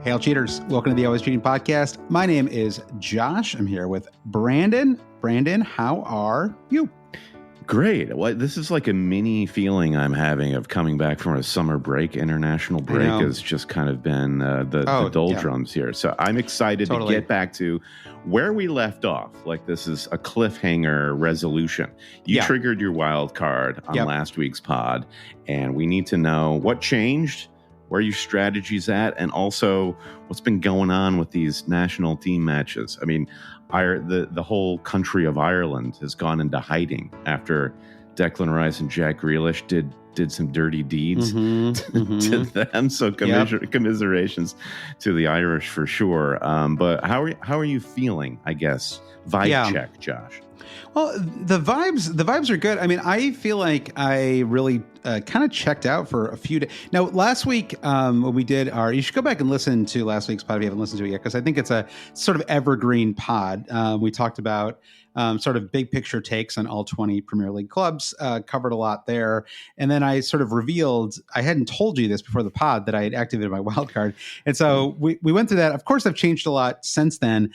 Hail cheaters. Welcome to the Always Cheating Podcast. My name is Josh. I'm here with Brandon. Brandon, how are you? Great. Well, this is like a mini feeling I'm having of coming back from a summer break. International break has just kind of been the doldrums here. So I'm excited to get back to where we left off. Like this is a cliffhanger resolution. You triggered your wild card on last week's pod, and we need to know what changed, where your strategy's at, and also what's been going on with these national team matches. I mean, the whole country of Ireland has gone into hiding after Declan Rice and Jack Grealish did some dirty deeds to them. So commiserations to the Irish for sure. But how are you feeling? I guess vibe check, Josh. Well, the vibes are good. I mean, I feel like I really kind of checked out for a few days. Now, last week when we did you should go back and listen to last week's pod if you haven't listened to it yet, because I think it's a sort of evergreen pod. We talked about sort of big picture takes on all 20 Premier League clubs, covered a lot there. And then I sort of revealed, I hadn't told you this before the pod, that I had activated my wild card. And so we went through that. Of course, I've changed a lot since then.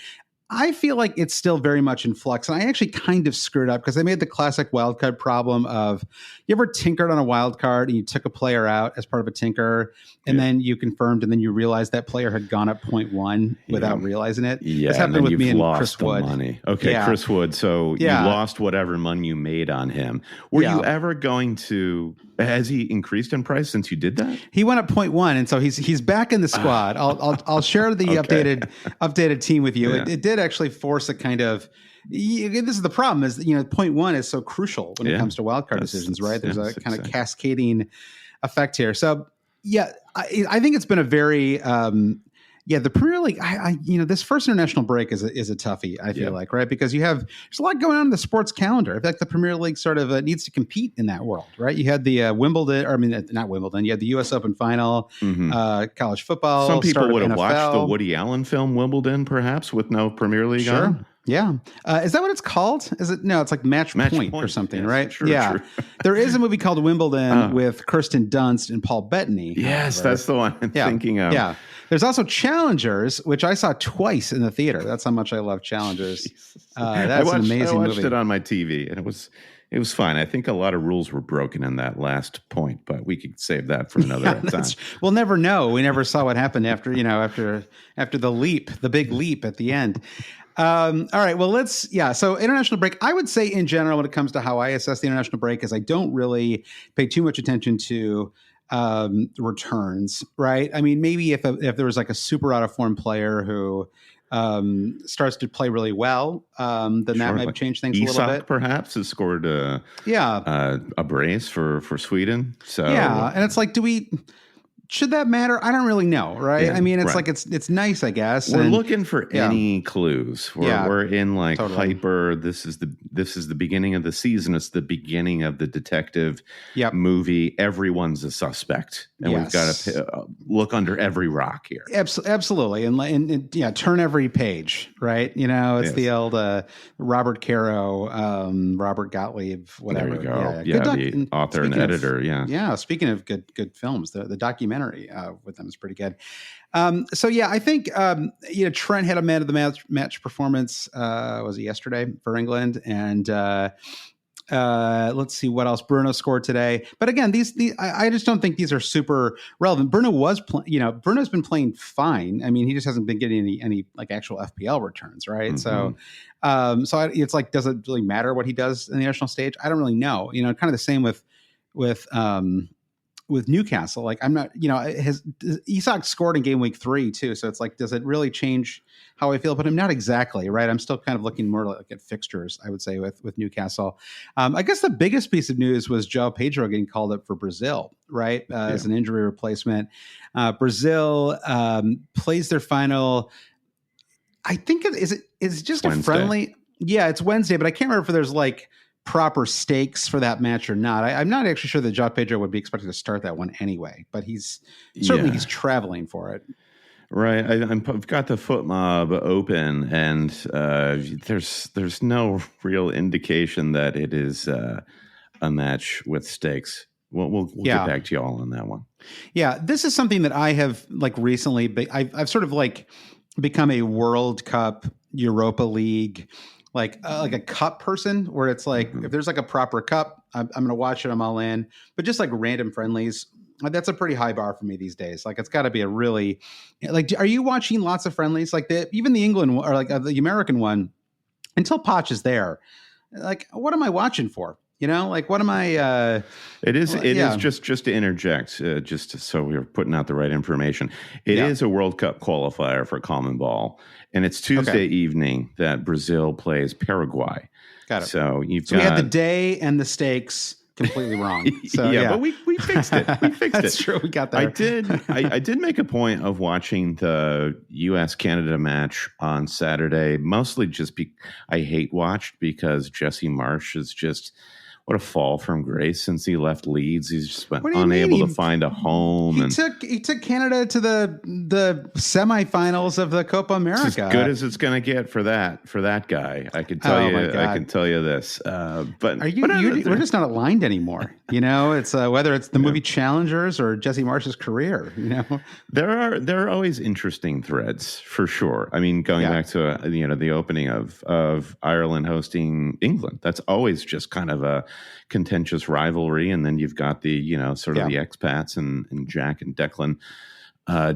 I feel like it's still very much in flux. And I actually kind of screwed up because I made the classic wildcard problem of, you ever tinkered on a wildcard and you took a player out as part of a tinker, and then you confirmed, and then you realized that player had gone up 0.1 without realizing it? Yeah, this happened with me and Chris Wood. Money. Okay, Chris Wood. So you lost whatever money you made on him. Were you ever going to... Has he increased in price since you did that? He went up 0.1, and so he's back in the squad. I'll share the updated team with you. Yeah. It did actually force a kind of. This is the problem: is 0.1 is so crucial when it comes to wildcard decisions, right? There's a kind of cascading effect here. So I think it's been a very. The Premier League, this first international break is a toughie, I feel like, right? Because there's a lot going on in the sports calendar. In fact, the Premier League sort of needs to compete in that world, right? You had the not Wimbledon, you had the U.S. Open final, college football. Some people would have watched the Woody Allen film Wimbledon, perhaps, with no Premier League on. Yeah. Is that what it's called? Is it? No, it's like Match Point or something, right? True. There is a movie called Wimbledon with Kirsten Dunst and Paul Bettany. Yes, that's the one I'm thinking of. Yeah. There's also Challengers, which I saw twice in the theater. That's how much I love Challengers. That's an amazing movie. I watched it on my TV, and it was fine. I think a lot of rules were broken in that last point, but we could save that for another time. We'll never know. We never saw what happened after the big leap at the end. All right. Well, so international break, I would say in general, when it comes to how I assess the international break, is I don't really pay too much attention to returns, right? I mean, maybe if there was like a super out of form player who starts to play really well, then that might change things a little bit. Perhaps has scored a brace for Sweden. So and it's like, should that matter? I don't really know, right? I mean, it's like it's nice, I guess. We're looking for any clues. We're in like hyper. This is the beginning of the season. It's the beginning of the detective movie. Everyone's a suspect, and we've got to look under every rock here. Absolutely, and turn every page, right? It's the old Robert Caro, Robert Gottlieb, whatever. There you go. The author and editor. Yeah. Speaking of good films, the documentary with them is pretty good. I think Trent had a man of the match performance. Was it yesterday for England? And let's see what else. Bruno scored today, but again, I just don't think these are super relevant. Bruno's been playing fine. I mean, he just hasn't been getting any like actual FPL returns, right? So it's like, does it really matter what he does in the national stage? I don't really know. Kind of the same with Newcastle. Like, I'm not, Isak scored in game week 3 too. So it's like, does it really change how I feel about him? Not exactly, right? I'm still kind of looking more like at fixtures, I would say, with Newcastle. I guess the biggest piece of news was João Pedro getting called up for Brazil, right? As an injury replacement. Brazil plays their final, I think it's just Wednesday. A friendly. Yeah, it's Wednesday, but I can't remember if there's like proper stakes for that match or not. I'm not actually sure that João Pedro would be expected to start that one anyway, but he's traveling for it. Right. I've got the foot mob open, and there's no real indication that it is a match with stakes. We'll get back to you all on that one. Yeah, this is something that I have like recently. I've sort of like become a World Cup, Europa League, like a cup person, where it's like if there's like a proper cup, I'm going to watch it. I'm all in. But just like random friendlies, that's a pretty high bar for me these days. Like it's got to be a really like. Are you watching lots of friendlies like even the England or like the American one? Until Poch is there, like what am I watching for? You know, like what am I? It is just to interject, so we're putting out the right information. It is a World Cup qualifier for common ball, and it's Tuesday evening that Brazil plays Paraguay. Got it. So we had the day and the stakes completely wrong. So but we fixed it. We fixed That's true. We got there. I did make a point of watching the U.S.-Canada match on Saturday, mostly just I hate watched because Jesse Marsh is just. What a fall from grace since he left Leeds. He's just been unable to find a home. He took Canada to the semifinals of the Copa America. It's as good as it's going to get for that guy. I can tell you. I can tell you this. But we're just not aligned anymore. You know, it's whether it's the movie Challengers or Jesse Marsh's career. You know, there are always interesting threads for sure. I mean, going back to the opening of Ireland hosting England. That's always just kind of a contentious rivalry, and then you've got the sort of the expats and Jack and Declan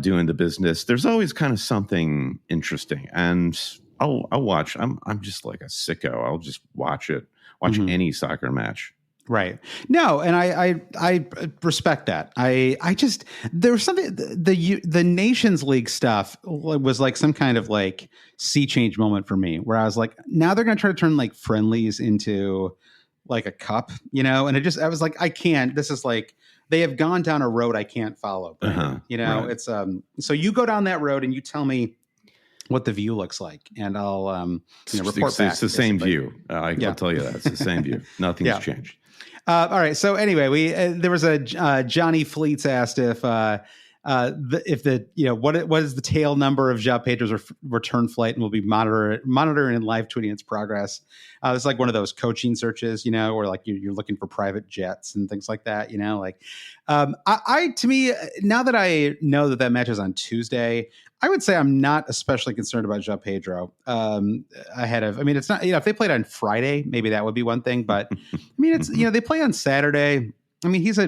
doing the business. There's always kind of something interesting, and I'll watch. I'm just like a sicko. I'll just watch any soccer match. Right. No, and I respect that. I just there was something the Nations League stuff was like some kind of like sea change moment for me, where I was like, now they're going to try to turn like friendlies into like a cup, and I was like, I can't. This is like they have gone down a road I can't follow. Right. It's so you go down that road and you tell me what the view looks like, and I'll report back. It's the same view. I'll tell you that it's the same view. Nothing's changed. All right. So anyway, there was a Johnny Fleets asked if what is the tail number of João Pedro's return flight, and we'll be monitoring and live tweeting its progress. It's like one of those coaching searches, where like you're looking for private jets and things like that. To me, now that I know that match is on Tuesday, I would say I'm not especially concerned about João Pedro. It's not, if they played on Friday, maybe that would be one thing, but I mean, it's, they play on Saturday. I mean, it's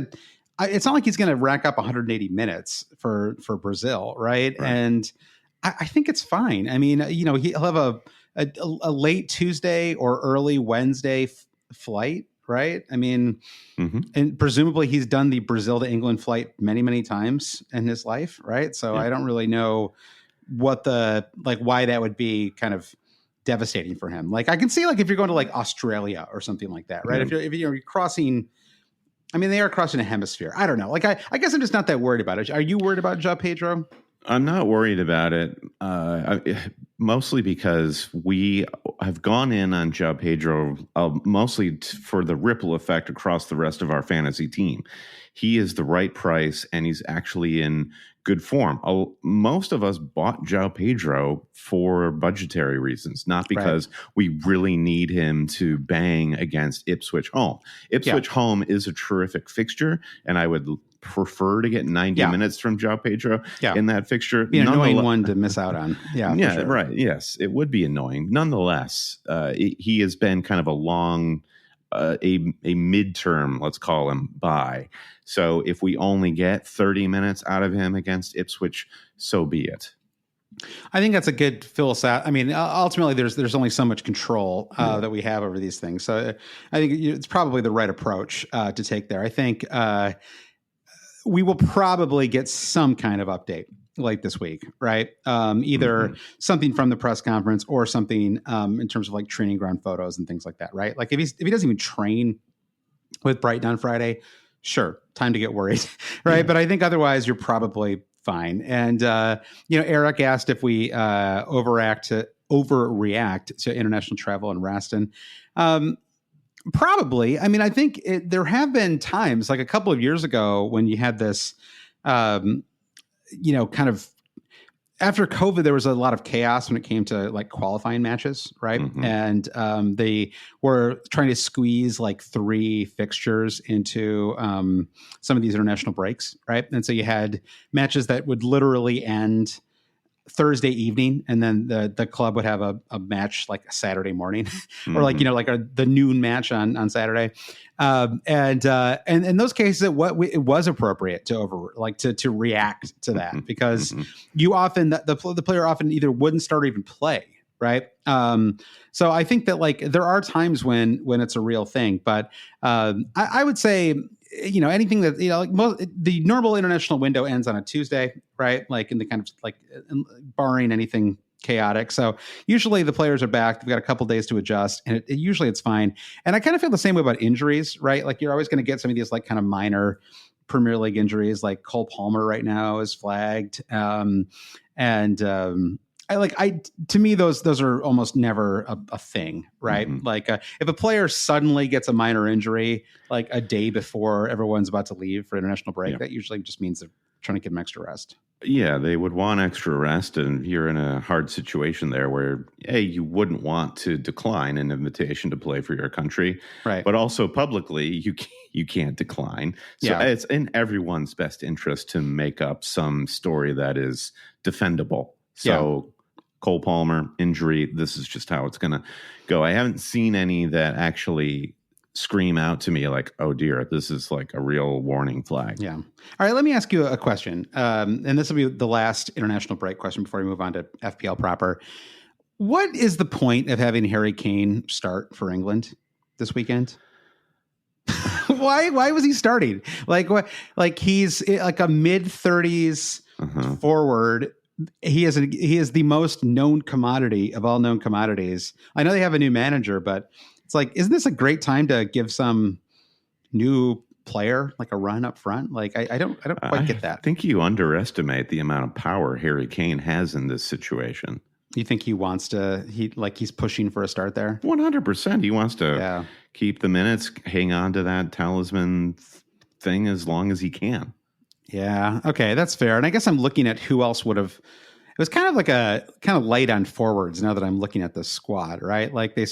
not like he's going to rack up 180 minutes for Brazil. Right. And I think it's fine. I mean, he'll have a late Tuesday or early Wednesday flight. Right. I mean, and presumably he's done the Brazil to England flight many, many times in his life. Right. So I don't really know why that would be kind of devastating for him. Like I can see like if you're going to like Australia or something like that. Right. If you're crossing, I mean, they are crossing a hemisphere. I don't know. Like I guess I'm just not that worried about it. Are you worried about João Pedro? I'm not worried about it, mostly because we have gone in on João Pedro mostly for the ripple effect across the rest of our fantasy team. He is the right price, and he's actually in good form. Most of us bought João Pedro for budgetary reasons, not because we really need him to bang against Ipswich home. Ipswich home is a terrific fixture, and I would prefer to get 90 minutes from João Pedro in that fixture. Be an annoying one to miss out on. Sure. Right. Yes, it would be annoying. Nonetheless, he has been kind of a long, a midterm, let's call him, buy. So if we only get 30 minutes out of him against Ipswich, so be it. I think that's a good philosophy. I mean, ultimately, there's only so much control that we have over these things. So I think it's probably the right approach to take there. I think we will probably get some kind of update late this week, right? Either something from the press conference or something in terms of like training ground photos and things like that, right? Like if he doesn't even train with Brighton on Friday, sure, time to get worried, right? But I think otherwise you're probably fine. And Eric asked if we overreact to international travel in Raston. Probably. I mean, I think there have been times, like a couple of years ago, when you had this, kind of after COVID, there was a lot of chaos when it came to like qualifying matches, right? Mm-hmm. And they were trying to squeeze like 3 fixtures into some of these international breaks, right? And so you had matches that would literally end Thursday evening, and then the club would have a match like a Saturday morning, or like the noon match on Saturday, and in those cases, it was appropriate to react to that because you often the player often either wouldn't start or even play, right? So I think that like there are times when it's a real thing, but I would say, anything that, like the normal international window ends on a Tuesday, right? Like in the kind of like barring anything chaotic. So usually the players are back. They've got a couple days to adjust, and usually it's fine. And I kind of feel the same way about injuries, right? Like you're always going to get some of these like kind of minor Premier League injuries, like Cole Palmer right now is flagged. To me, those are almost never a thing, right? Mm-hmm. Like if a player suddenly gets a minor injury, like a day before everyone's about to leave for international break, that usually just means they're trying to get them extra rest. Yeah, they would want extra rest, and you're in a hard situation there where, you wouldn't want to decline an invitation to play for your country, right? But also publicly, you can't decline. So it's in everyone's best interest to make up some story that is defendable. So Cole Palmer injury, this is just how it's going to go. I haven't seen any that actually scream out to me like, oh dear, this is like a real warning flag. Yeah. All right, let me ask you a question. And this will be the last international break question before we move on to FPL proper. What is the point of having Harry Kane start for England this weekend? Why was he starting? Like what? Like he's like a mid-30s forward. He is the most known commodity of all known commodities. I know they have a new manager, but it's like, isn't this a great time to give some new player like a run up front? Like I don't quite get that. I think you underestimate the amount of power Harry Kane has in this situation. You think he wants to? He's pushing for a start there. 100%. He wants to keep the minutes, hang on to that talisman thing as long as he can. Yeah. Okay. That's fair. And I guess I'm looking at who else would have, it was kind of light on forwards now that I'm looking at the squad, right? Like the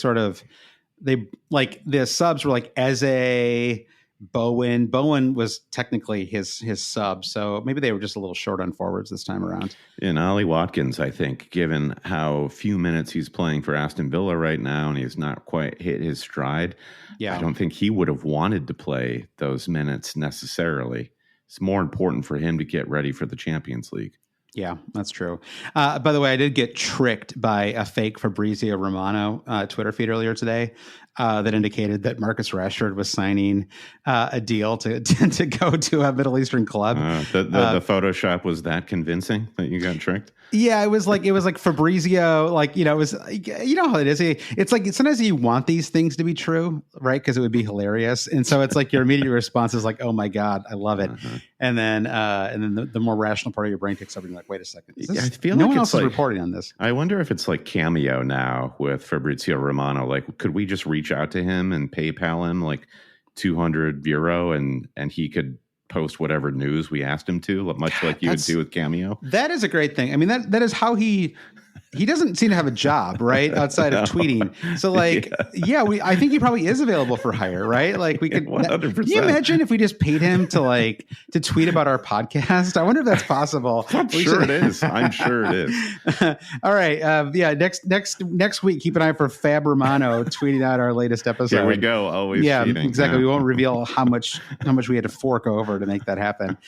subs were like Eze, Bowen. Bowen was technically his sub. So maybe they were just a little short on forwards this time around. And Ollie Watkins, I think, given how few minutes he's playing for Aston Villa right now, and he's not quite hit his stride. Yeah. I don't think he would have wanted to play those minutes necessarily. It's more important for him to get ready for the Champions League. Yeah, that's true. By the way, I did get tricked by a fake Fabrizio Romano Twitter feed earlier today that indicated that Marcus Rashford was signing a deal to go to a Middle Eastern club. The Photoshop was that convincing that you got tricked? Yeah, it was like Fabrizio, like, it was, how it is. It's like sometimes you want these things to be true, right? Because it would be hilarious. And so it's like your immediate response is like, oh my God, I love it. And then the more rational part of your brain picks up and you're like, wait a second. I feel no like one else is reporting on this. I wonder if it's like Cameo now with Fabrizio Romano. Like, could we just reach out to him and PayPal him like €200 and he could post whatever news we asked him to, much like you would do with Cameo? That is a great thing. I mean, that is how he doesn't seem to have a job, right? Outside of tweeting. So like, I think he probably is available for hire, right? Like we could, 100%. Can you imagine if we just paid him to tweet about our podcast? I wonder if that's possible. I'm sure it is. All right. Next week, keep an eye for Fab Romano tweeting out our latest episode. Here we go. Always cheating. Exactly. We won't reveal how much we had to fork over to make that happen.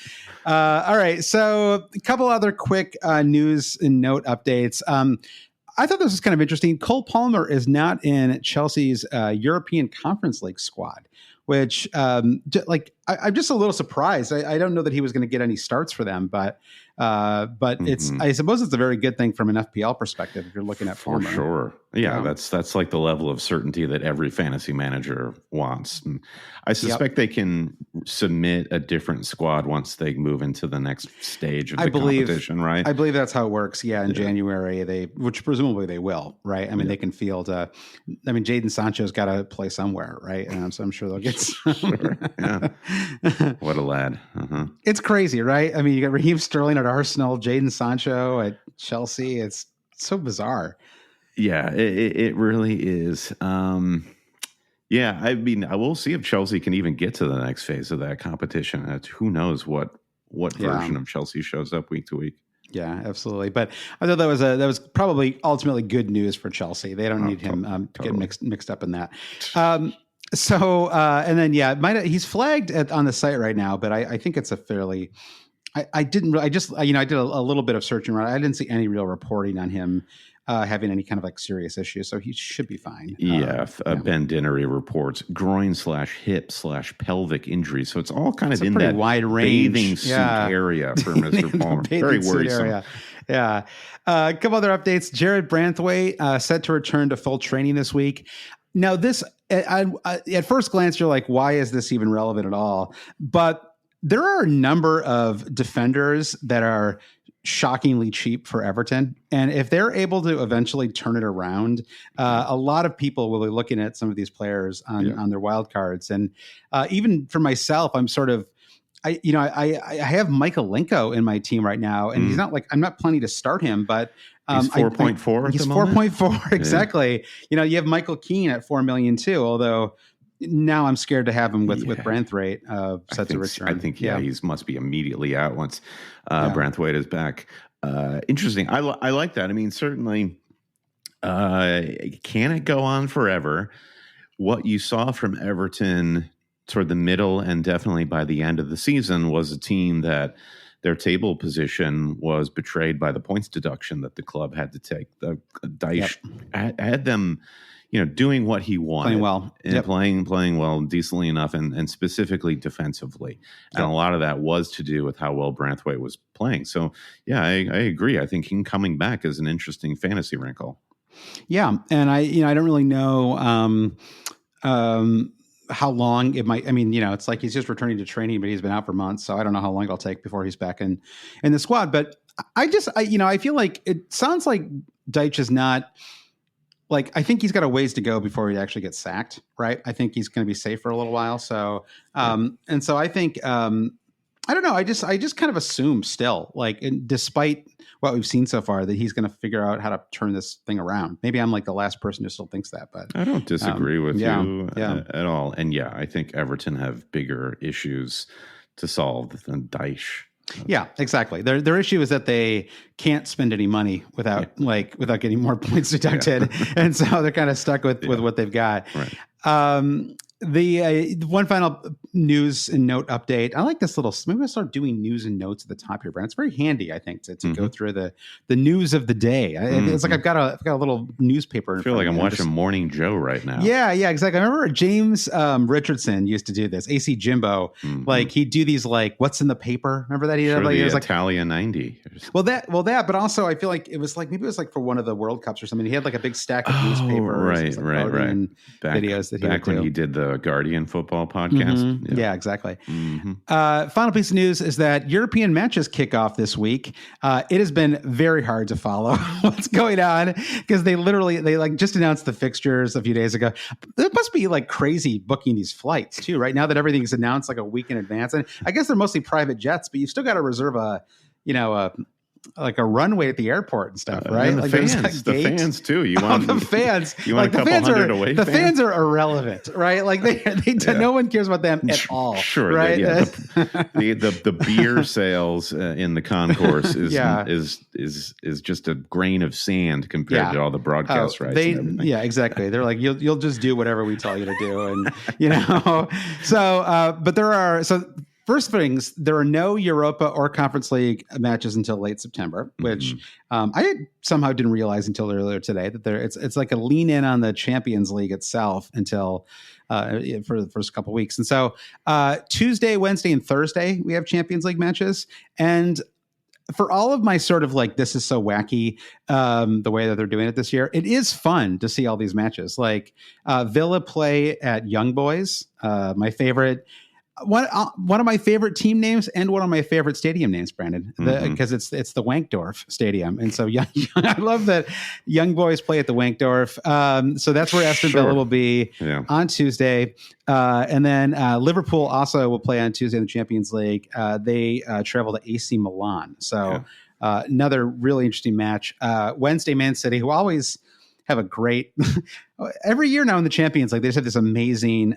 All right. So a couple other quick news and note updates. I thought this was kind of interesting. Cole Palmer is not in Chelsea's European Conference League squad, which I'm just a little surprised. I don't know that he was going to get any starts for them, but I suppose it's a very good thing from an FPL perspective if you're looking at Palmer. For sure. Yeah, that's like the level of certainty that every fantasy manager wants. And I suspect they can submit a different squad once they move into the next stage of the competition, right? I believe that's how it works. Yeah, in January, which presumably they will, right? I mean, they can field. Jadon Sancho's got to play somewhere, right? And so I'm sure they'll get some. Sure. Yeah. What a lad. It's crazy, right? I mean, you got Raheem Sterling at Arsenal, Jadon Sancho at Chelsea. It's so bizarre. Yeah, it really is. Yeah, I mean, I will see if Chelsea can even get to the next phase of that competition. Who knows what version of Chelsea shows up week to week. Yeah, absolutely. But I thought that was probably ultimately good news for Chelsea. They don't need him totally. Get mixed up in that. So and then he's flagged on the site right now, but I think it's a fairly. I did a little bit of searching around. I didn't see any real reporting on him having any kind of like serious issues, so he should be fine. Ben Dinnery reports groin/hip/pelvic injury, so it's all kind of in that wide range bathing suit area for Mr. Palmer. Very worrisome. Yeah. A couple other updates. Jared Branthwaite set to return to full training this week. Now, this at first glance, you're like, why is this even relevant at all? But there are a number of defenders that are shockingly cheap for Everton. And if they're able to eventually turn it around, a lot of people will be looking at some of these players on their wild cards. And even for myself, I'm sort of, I have Michael Linko in my team right now, and he's not like, I'm not planning to start him, but he's 4.4. He's 4.4. Exactly. Yeah. You have Michael Keane at 4 million too, although now I'm scared to have him with Branthwaite set to return. I think he must be immediately out once Branthwaite is back. Interesting. I like that. I mean, certainly, can it go on forever? What you saw from Everton toward the middle and definitely by the end of the season was a team that their table position was betrayed by the points deduction that the club had to take. The Dyche had them, doing what he wanted, playing well, and playing well, decently enough, and specifically defensively. And a lot of that was to do with how well Branthwaite was playing. So, I agree. I think him coming back is an interesting fantasy wrinkle. Yeah, and I don't really know how long it might. I mean, it's like he's just returning to training, but he's been out for months, so I don't know how long it'll take before he's back in the squad. But I feel like it sounds like Dyche is not. Like, I think he's got a ways to go before he actually gets sacked, right? I think he's going to be safe for a little while. So, and so I think, I don't know. I just kind of assume still, like, despite what we've seen so far, that he's going to figure out how to turn this thing around. Maybe I'm like the last person who still thinks that, but I don't disagree with you at all. And I think Everton have bigger issues to solve than Dyche. Yeah, exactly. Their issue is that they can't spend any money without getting more points deducted, and so they're kind of stuck with what they've got. Right. The one final news and note update. I like this little. Maybe I'll start doing news and notes at the top here, Brent. It's very handy, I think, to go through the news of the day. It's like I've got a little newspaper. I feel like I'm watching Morning Joe right now. Yeah, exactly. I remember James Richardson used to do this. AC Jimbo, like he'd do these like what's in the paper. Remember that? It was like Italia 90. Well, but also I feel like it was like maybe it was like for one of the World Cups or something. He had like a big stack of newspapers, right. Videos that he back when he did the Guardian football podcast. Yeah, exactly. Final piece of news is that European matches kick off this week. It has been very hard to follow what's going on because they like just announced the fixtures a few days ago. It must be like crazy booking these flights too, right? Now that everything's announced like a week in advance, and I guess they're mostly private jets, but you still got to reserve a runway at the airport and stuff, right? And the fans too. You want the fans? You want like a couple hundred away? The fans are irrelevant, right? Like no one cares about them at all. Sure, right? The beer sales in the concourse is just a grain of sand compared to all the broadcast rights. Exactly. They're like you'll just do whatever we tell you to do, and So, but there are First things, there are no Europa or Conference League matches until late September, which I somehow didn't realize until earlier today that it's like a lean in on the Champions League itself until for the first couple of weeks. And so Tuesday, Wednesday, and Thursday we have Champions League matches. And for all of my sort of like this is so wacky the way that they're doing it this year, it is fun to see all these matches. Like Villa play at Young Boys, my favorite. one of my favorite team names and one of my favorite stadium names, Brandon, because it's the Wankdorf Stadium, and so I love that young boys play at the Wankdorf. So that's where Aston Villa will be on Tuesday, and then Liverpool also will play on Tuesday in the Champions League. They travel to AC Milan, so another really interesting match. Wednesday, Man City, who always have a great every year now in the Champions League. They just have this amazing,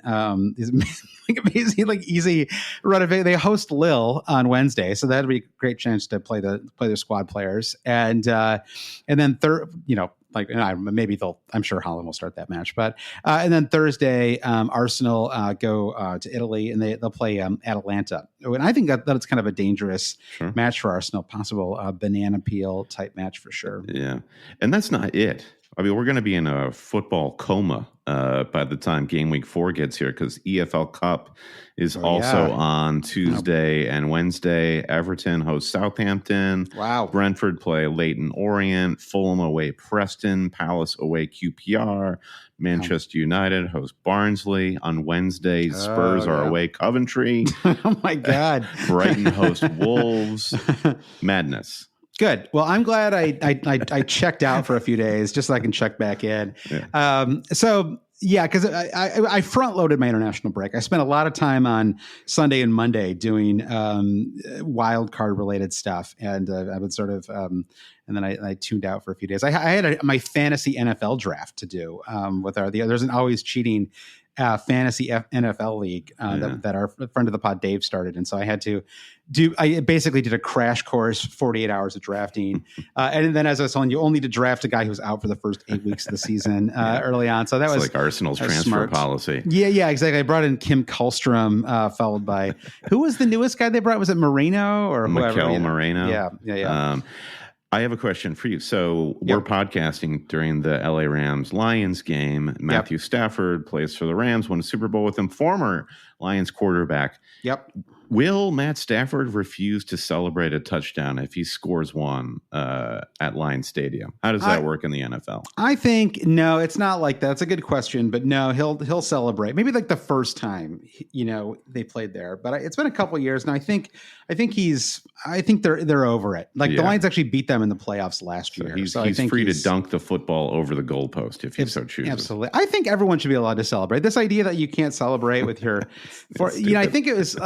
easy run of it. They host Lille on Wednesday, so that'd be a great chance to play their squad players, and then I'm sure Holland will start that match, but and then Thursday, Arsenal go to Italy and they'll play Atalanta, and I think that's kind of a dangerous match for Arsenal, possible banana peel type match for sure. Yeah, and that's not it. I mean, we're going to be in a football coma by the time game week 4 gets here, because EFL Cup is also on Tuesday and Wednesday. Everton hosts Southampton. Wow. Brentford play Leyton Orient. Fulham away Preston. Palace away QPR. Manchester United host Barnsley. On Wednesday, Spurs are away Coventry. Oh, my God. Brighton host Wolves. Madness. Good. Well, I'm glad I checked out for a few days just so I can check back in. Because I front loaded my international break. I spent a lot of time on Sunday and Monday doing Wildcard related stuff, and I would sort of and then I tuned out for a few days. I had my fantasy NFL draft to do with there's an always cheating fantasy NFL league that our friend of the pod Dave started, and so I had to I basically did a crash course, 48 hours of drafting, and then as I was telling you, only to draft a guy who's out for the first 8 weeks of the season early on. So that was like Arsenal's transfer policy. Yeah, exactly. I brought in Kim Kallstrom, followed by who was the newest guy they brought? Was it Moreno or whoever? Mikel Moreno. Yeah. I have a question for you. So we're podcasting during the LA Rams Lions game. Matthew Stafford plays for the Rams, won a Super Bowl with him, former Lions quarterback. Yep. Will Matt Stafford refuse to celebrate a touchdown if he scores one at Lions Stadium? How does that work in the NFL? I think no, it's not like that. It's a good question, but no, he'll celebrate. Maybe like the first time they played there, but it's been a couple of years now. I think they're over it. Like the Lions actually beat them in the playoffs last year. He's free to dunk the football over the goalpost if he so chooses. Absolutely. I think everyone should be allowed to celebrate. This idea that you can't celebrate with your I think it was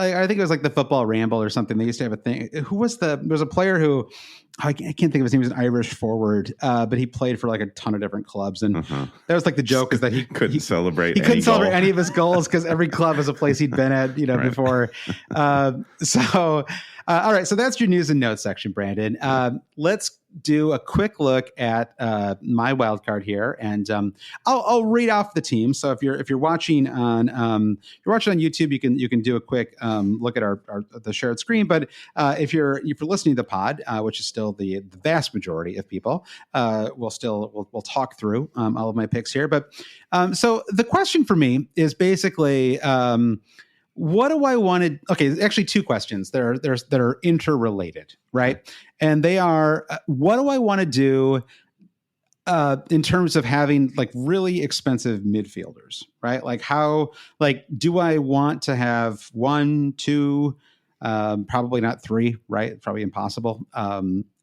like the football ramble or something. They used to have a thing. There was a player who I can't think of his name. He was an Irish forward, but he played for like a ton of different clubs, and that was like the joke is that he couldn't celebrate. He couldn't celebrate any of his goals because every club was a place he'd been at, before. All right, so that's your news and notes section, Brandon. Let's do a quick look at my wild card here, and I'll read off the team. So if you're watching on YouTube, you can do a quick look at the shared screen. But if you're listening to the pod, which is still the vast majority of people, we'll talk through all of my picks here. But so the question for me is basically. What do I want to? Okay, actually, two questions. That are interrelated, right? And they are: what do I want to do in terms of having like really expensive midfielders, right? Like do I want to have 1, 2, probably not 3, right? Probably impossible. Do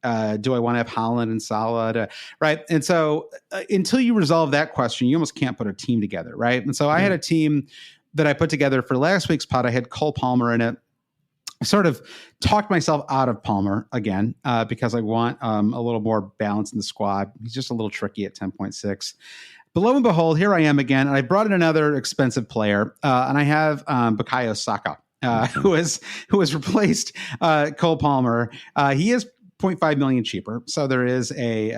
I want to have Haaland and Salah, right? And so until you resolve that question, you almost can't put a team together, right? And so I had a team that I put together for last week's pod. I had Cole Palmer in it. I sort of talked myself out of Palmer again because I want a little more balance in the squad. He's just a little tricky at 10.6. But lo and behold, here I am again, and I brought in another expensive player, and I have Bukayo Saka, who has replaced Cole Palmer. He is 0.5 million cheaper, so there is a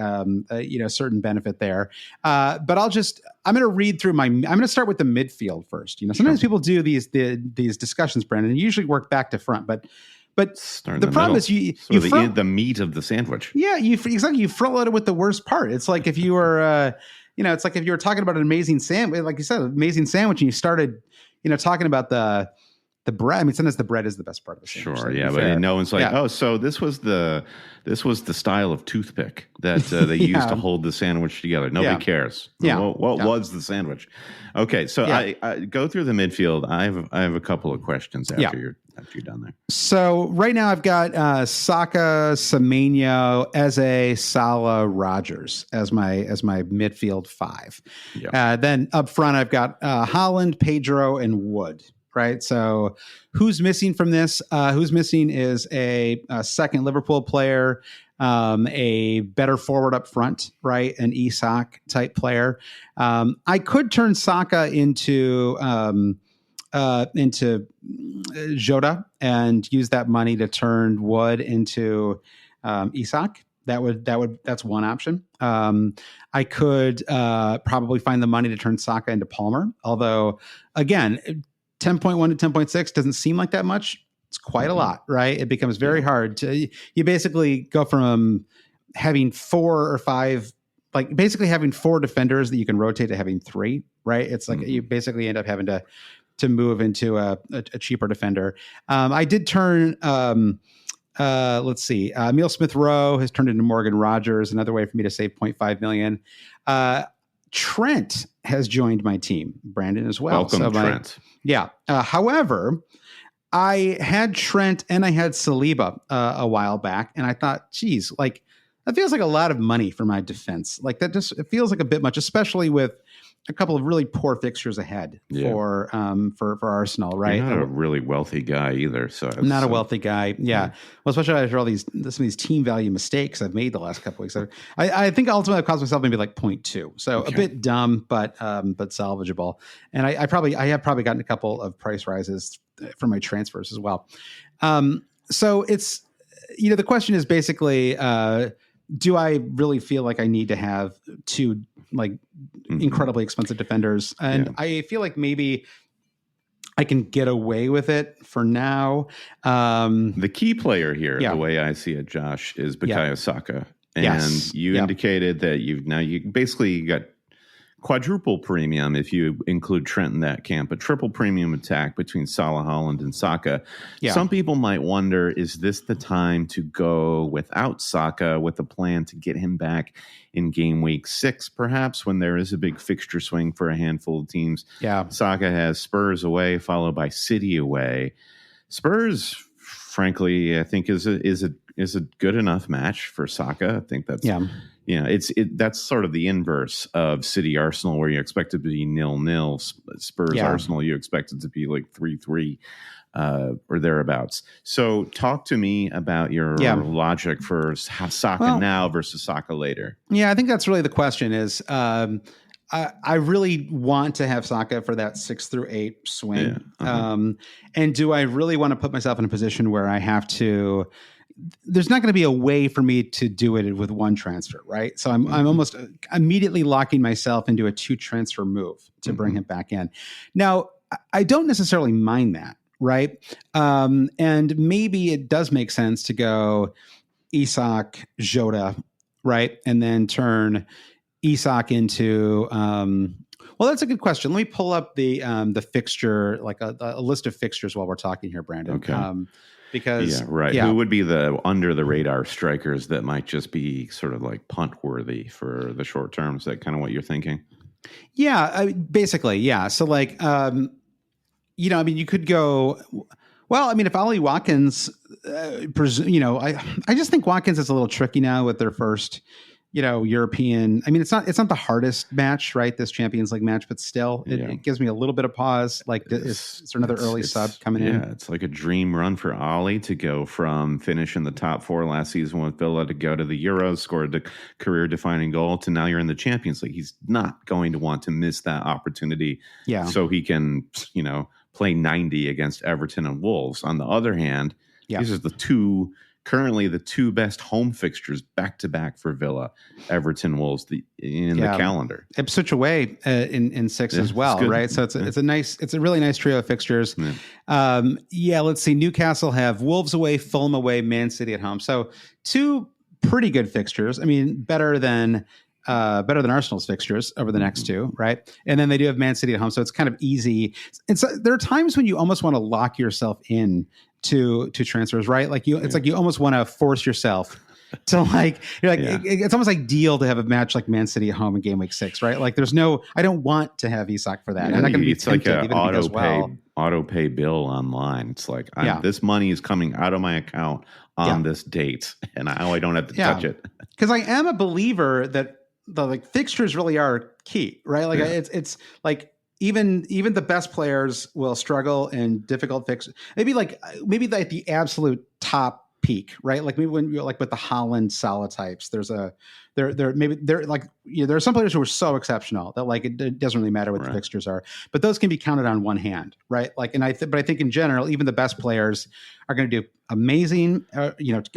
certain benefit there. But I'm going to read through I'm going to start with the midfield first. Sometimes people do these discussions, Brandon, and usually work back to front. But the problem is the meat of the sandwich. Yeah, you front load it with the worst part. It's like if you were it's like if you were talking about an amazing sandwich, like you said, an amazing sandwich, and you started talking about the the bread. I mean, sometimes the bread is the best part of the sandwich. Sure, yeah, but no one's like, oh, so this was the style of toothpick that they used to hold the sandwich together. Nobody cares. Yeah. What was the sandwich? Okay, so I go through the midfield. I have a couple of questions after you're done there. So right now I've got Saka, Semenyo, Eze, Salah, Rodgers as my midfield 5. Yeah. Then up front I've got Haaland, Pedro, and Wood. Right. So who's missing from this? Who's missing is a second Liverpool player, a better forward up front, right? An Isak type player. I could turn Saka into Jota and use that money to turn Wood into Isak. That's one option. I could probably find the money to turn Saka into Palmer, although again, 10.1 to 10.6 doesn't seem like that much. It's quite a lot, right? It becomes very hard to, you basically go from having 4 or 5, like basically having 4 defenders that you can rotate to having 3, right? It's like you basically end up having to move into a cheaper defender. I did turn, let's see, Emile Smith-Rowe has turned into Morgan Rogers, another way for me to save 0.5 million. Trent has joined my team, Brandon, as well. Welcome, Trent. Yeah. However, I had Trent and I had Saliba a while back, and I thought, geez, like that feels like a lot of money for my defense. Like that it feels like a bit much, especially with a couple of really poor fixtures ahead for Arsenal, right? You're not a really wealthy guy either, so I'm not a wealthy guy. Yeah. Well, especially after all some of these team value mistakes I've made the last couple of weeks. I think ultimately I've cost myself maybe like 0.2, so a bit dumb, but salvageable. And I have probably gotten a couple of price rises for my transfers as well. So it's the question is basically, do I really feel like I need to have 2 like incredibly expensive defenders? And I feel like maybe I can get away with it for now. The key player here, the way I see it, Josh, is Bukayo Saka. And you indicated that you basically got quadruple premium if you include Trent in that camp, a triple premium attack between Salah, Haaland, and Saka. Yeah. Some people might wonder, is this the time to go without Saka with a plan to get him back in game week 6, perhaps, when there is a big fixture swing for a handful of teams? Yeah. Saka has Spurs away, followed by City away. Spurs, frankly, I think is a good enough match for Saka. I think that's that's sort of the inverse of City Arsenal, where you expect it to be 0-0. Spurs Arsenal, you expect it to be like 3-3 or thereabouts. So talk to me about your logic for Saka now versus Saka later. Yeah, I think that's really the question is I really want to have Saka for that 6 through 8 swing. Yeah. And do I really want to put myself in a position where I have to – there's not going to be a way for me to do it with one transfer, right? So I'm almost immediately locking myself into a 2 transfer move to bring him back in. Now, I don't necessarily mind that, right? And maybe it does make sense to go Isak, Jota, right? And then turn Isak into well, that's a good question. Let me pull up the fixture, like a list of fixtures while we're talking here, Brandon. Okay. Because who would be the under the radar strikers that might just be sort of like punt worthy for the short term? Is that kind of what you're thinking? Yeah, basically, yeah. So like, you could go. Well, I mean, if Ollie Watkins, I just think Watkins is a little tricky now with their first, European. I mean, it's not the hardest match, right? This Champions League match, but still, it gives me a little bit of pause. Like, is there another early sub coming in? Yeah, it's like a dream run for Ollie to go from finish in the top 4 last season with Villa to go to the Euros, scored a career-defining goal, to now you're in the Champions League. He's not going to want to miss that opportunity. Yeah. So he can, play 90 against Everton and Wolves. On the other hand, these are currently the 2 best home fixtures back-to-back for Villa, Everton, Wolves in the calendar. Ipswich away in 6 as well, right? So it's a really nice trio of fixtures. Yeah. Let's see. Newcastle have Wolves away, Fulham away, Man City at home. So 2 pretty good fixtures. I mean, better than better than Arsenal's fixtures over the next two, right? And then they do have Man City at home, so it's kind of easy. And so there are times when you almost want to lock yourself in to transfers, right? Like it's like you almost want to force yourself to it's almost like deal to have a match like Man City at home in game week 6, right? Like I don't want to have Isak for that. Yeah, I'm not going to be it's like tempted, an auto pay bill online. It's like this money is coming out of my account on this date, and I don't have to touch it. Because I am a believer that the fixtures really are key, right? Like it's like even the best players will struggle in difficult fixtures. Maybe like the absolute top peak, right? Like maybe when you're like with the Holland Salah types, there are some players who are so exceptional that like it doesn't really matter what the fixtures are, but those can be counted on one hand, right? Like, but I think in general, even the best players are going to do amazing,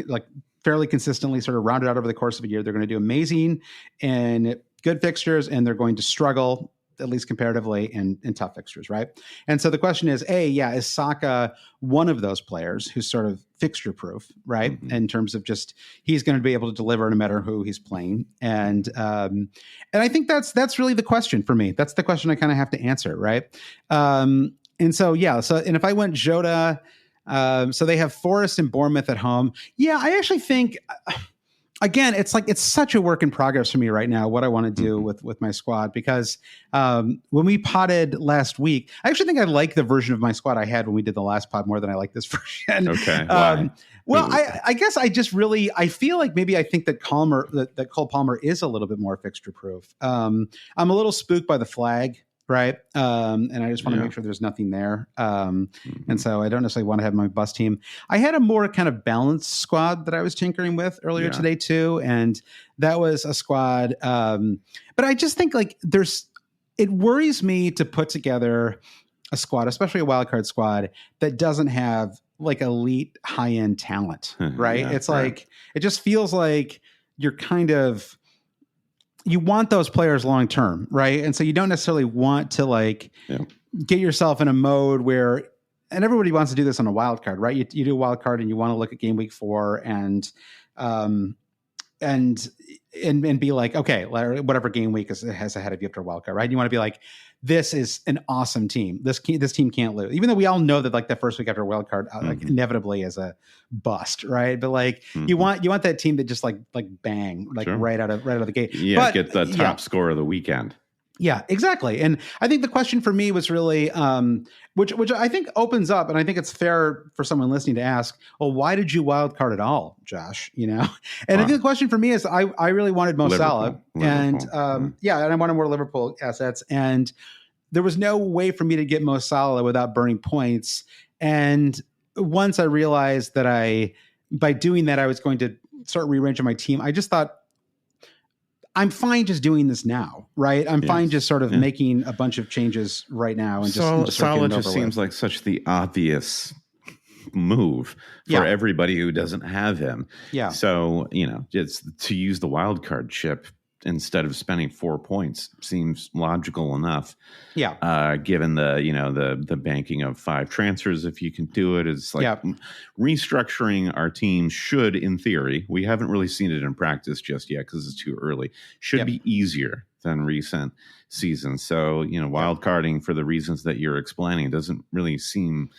like fairly consistently sort of rounded out over the course of a year. They're going to do amazing in good fixtures, and they're going to struggle, at least comparatively, in tough fixtures, right? And so the question is, is Saka one of those players who's sort of fixture proof, right? Mm-hmm. In terms of just he's going to be able to deliver no matter who he's playing, and I think that's really the question for me. That's the question I kind of have to answer, right? And if I went Jota, so they have Forest and Bournemouth at home. Yeah, I actually think. Again, it's such a work in progress for me right now, what I want to do with my squad, because when we potted last week, I actually think I like the version of my squad I had when we did the last pod more than I like this version. Okay. Well, I guess I feel like maybe I think that Cole Palmer is a little bit more fixture proof. I'm a little spooked by the flag. Right. And I just want to make sure there's nothing there. And so I don't necessarily want to have my bus team. I had a more kind of balanced squad that I was tinkering with earlier today too. And that was a squad. But I just think like it worries me to put together a squad, especially a wildcard squad, that doesn't have like elite high end talent. Right. It just feels like you're kind of, you want those players long term, right? And so you don't necessarily want to get yourself in a mode where, and everybody wants to do this on a wild card, right? You do a wild card and you want to look at game week 4 and be like, okay, whatever game week has ahead of you after a wild card, right? You want to be like, this is an awesome team. This team can't lose, even though we all know that like the first week after a wild card, like inevitably is a bust, right? But like you want that team that just like bang, like right out of the gate. Yeah, but, get the top score of the weekend. Yeah, exactly. And I think the question for me was really, which I think opens up, and I think it's fair for someone listening to ask, well, why did you wild card at all, Josh? And I think the question for me is, I really wanted Mo Salah, and and I wanted more Liverpool assets, and there was no way for me to get Mo Salah without burning points. And once I realized that by doing that, I was going to start rearranging my team, I just thought, I'm fine just doing this now, right? I'm fine just sort of making a bunch of changes right now. And Salah just seems like such the obvious move for everybody who doesn't have him. Yeah. So, just to use the wild card chip instead of spending 4 points seems logical enough. Yeah. Given the banking of 5 transfers, if you can do it, it's like restructuring our team should, in theory, we haven't really seen it in practice just yet because it's too early, should be easier than recent seasons. So, wild carding for the reasons that you're explaining doesn't really seem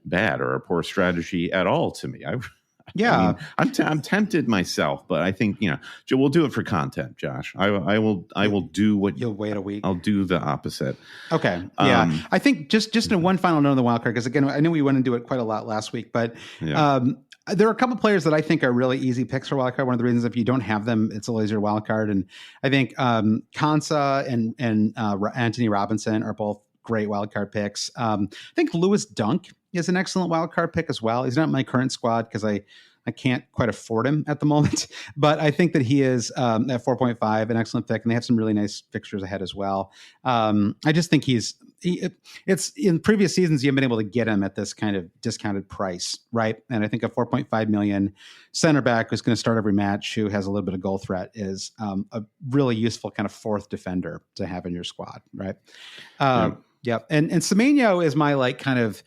bad or a poor strategy at all to me. I'm tempted myself, but I think we'll do it for content, Josh. I will do what you'll wait a week. I'll do the opposite. Okay, I think just in one final note on the wild card, because again, I know we went into it quite a lot last week, but there are a couple players that I think are really easy picks for wild card. One of the reasons, if you don't have them, it's a little easier wild card, and I think Konsa and Anthony Robinson are both great wild card picks. I think Lewis Dunk is an excellent wild card pick as well. He's not in my current squad because I can't quite afford him at the moment, but I think that he is at 4.5 an excellent pick, and they have some really nice fixtures ahead as well. I just think it's in previous seasons you haven't been able to get him at this kind of discounted price, right? And I think a 4.5 million center back who's going to start every match, who has a little bit of goal threat, is a really useful kind of fourth defender to have in your squad, right? And Semenyo is my kind of.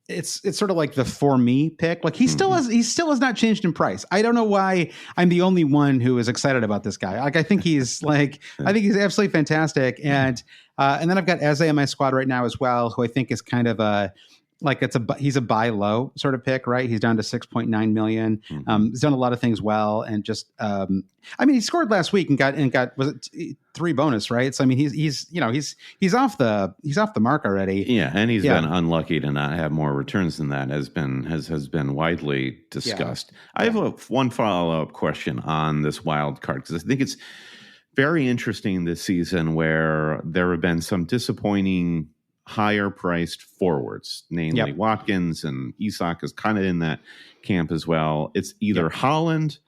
it's sort of like the for me pick. Like he still has not changed in price. I don't know why I'm the only one who is excited about this guy. Like I think he's absolutely fantastic. And then I've got Eze in my squad right now as well, who I think is kind of he's a buy low sort of pick, right? He's down to 6.9 million. He's done a lot of things well, and just he scored last week and got was it 3 bonus, right? So I mean he's off the mark already. Yeah, and he's been unlucky to not have more returns than that has been widely discussed. I have one follow-up question on this wild card, because I think it's very interesting this season where there have been some disappointing higher priced forwards, namely Watkins, and Isak is kind of in that camp as well. It's either Holland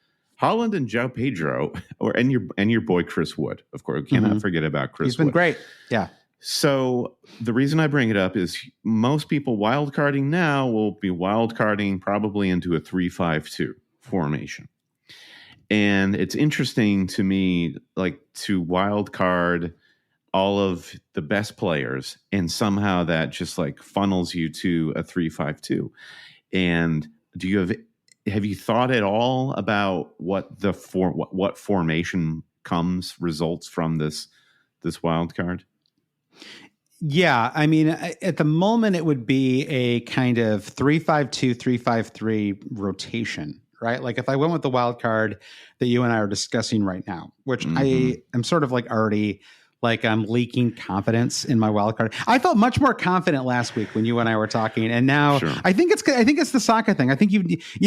and Joe Pedro, and your boy Chris Wood. Of course, we cannot forget about Chris Wood. He's been great. Yeah. So the reason I bring it up is most people wildcarding now will be wildcarding probably into a 3-5-2 formation. And it's interesting to me, like, to wildcard all of the best players, and somehow that just like funnels you to a 3-5-2. And have you thought at all about what what formation results from this wild card? Yeah, I mean, at the moment it would be a kind of 3-5-2, 3-5-3 rotation, right? Like if I went with the wild card that you and I are discussing right now, which I am sort of like already like I'm leaking confidence in my wild card. I felt much more confident last week when you and I were talking, and now I think it's the Saka thing. I think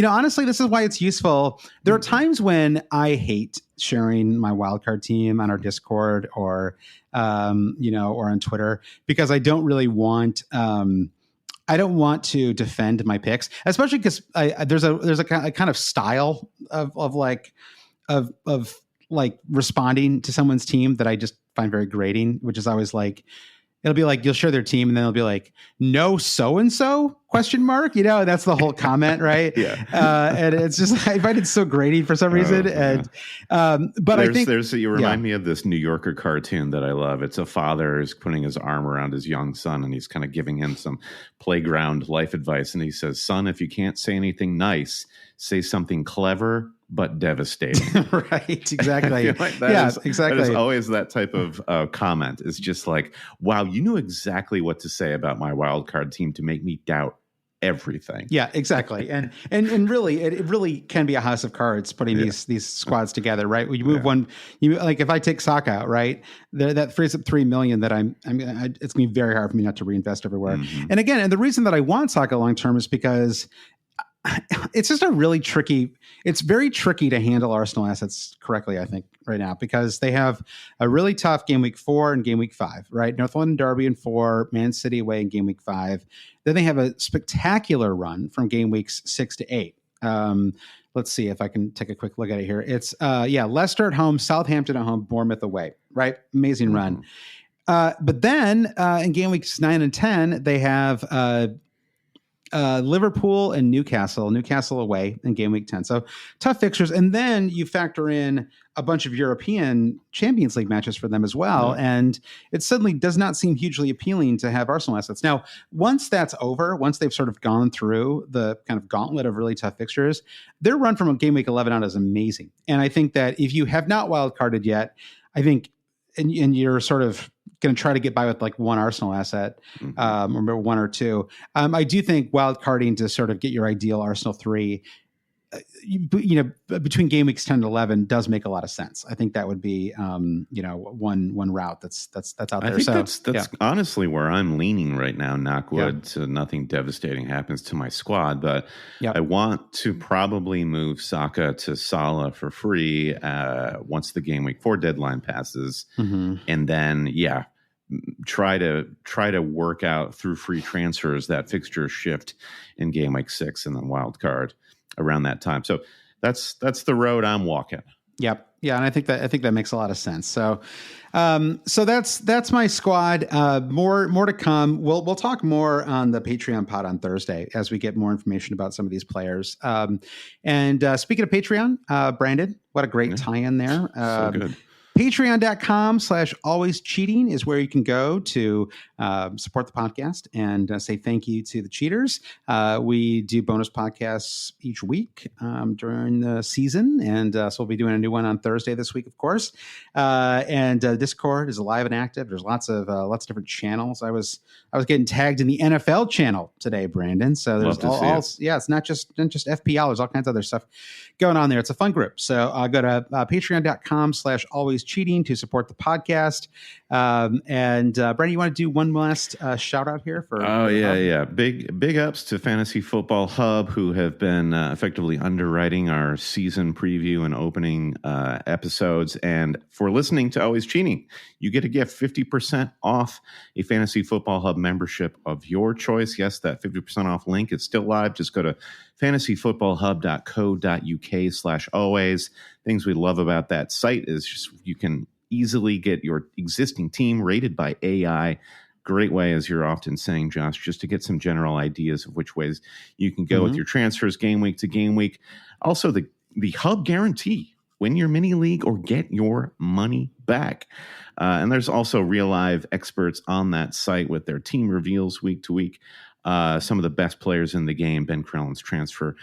honestly, this is why it's useful. There are times when I hate sharing my wild card team on our Discord or or on Twitter, because I don't really want. I don't want to defend my picks, especially because there's a kind of style of responding to someone's team that I just find very grating, which is always like, it'll be like, you'll share their team and then it'll be like, no, so-and-so ? That's the whole comment. Right. And it's just, I find it so grating for some reason. You remind me of this New Yorker cartoon that I love. It's a father is putting his arm around his young son and he's kind of giving him some playground life advice. And he says, son, if you can't say anything nice, say something clever but devastating. Right, exactly. Exactly. That is always that type of comment. It's just like, wow, you knew exactly what to say about my wild card team to make me doubt everything. Yeah, exactly. And really, it really can be a house of cards putting these squads together, right? You move one, like if I take Saka out, right, that frees up $3 million that it's going to be very hard for me not to reinvest everywhere. And again, and the reason that I want Saka long term is because it's just it's very tricky to handle Arsenal assets correctly, I think, right now, because they have a really tough game week 4 and game week 5, right? North London Derby in 4, Man City away in game week 5. Then they have a spectacular run from game weeks 6 to 8. Let's see if I can take a quick look at it here. It's Leicester at home, Southampton at home, Bournemouth away, right? Amazing run. But then in game weeks 9 and 10, they have Liverpool and Newcastle away in game week 10. So tough fixtures. And then you factor in a bunch of European Champions League matches for them as well. And it suddenly does not seem hugely appealing to have Arsenal assets. Now, once that's over, once they've sort of gone through the kind of gauntlet of really tough fixtures, their run from game week 11 on is amazing. And I think that if you have not wildcarded yet, I think, and you're sort of going to try to get by with like one Arsenal asset, or one or two. I do think wild carding to sort of get your ideal Arsenal 3, between game weeks 10 and 11 does make a lot of sense. I think that would be, one route that's out there. I think that's honestly where I'm leaning right now. Knock wood, so nothing devastating happens to my squad, but I want to probably move Saka to Salah for free once the game week 4 deadline passes, and then try to work out through free transfers that fixture shift in game week 6 and then wild card around that time. So that's the road I'm walking. Yep. Yeah. And I think that makes a lot of sense. So, that's my squad. More to come. We'll talk more on the Patreon pod on Thursday as we get more information about some of these players. And speaking of Patreon, Brandon, what a great tie-in there. So good. Patreon.com/alwayscheating is where you can go to support the podcast and say thank you to the cheaters. We do bonus podcasts each week during the season, and so we'll be doing a new one on Thursday this week, of course. And Discord is alive and active. There's lots of different channels. I was getting tagged in the NFL channel today, Brandon. So there's it's not just FPL. There's all kinds of other stuff going on there. It's a fun group. So go to patreon.com/alwayscheating to support the podcast. And Brandon, you want to do one last shout out here for? Big ups to Fantasy Football Hub, who have been effectively underwriting our season preview and opening episodes. And for listening to Always Cheating, you get a gift, 50% off a Fantasy Football Hub membership of your choice. Yes, that 50% off link is still live. Just go to fantasyfootballhub.co.uk/always. Things we love about that site is just you can easily get your existing team rated by AI. Great way, as you're often saying, Josh, just to get some general ideas of which ways you can go with your transfers game week to game week. Also, the Hub guarantee. Win your mini league or get your money back. And there's also real live experts on that site with their team reveals week to week. Some of the best players in the game, Ben Crellin's transfer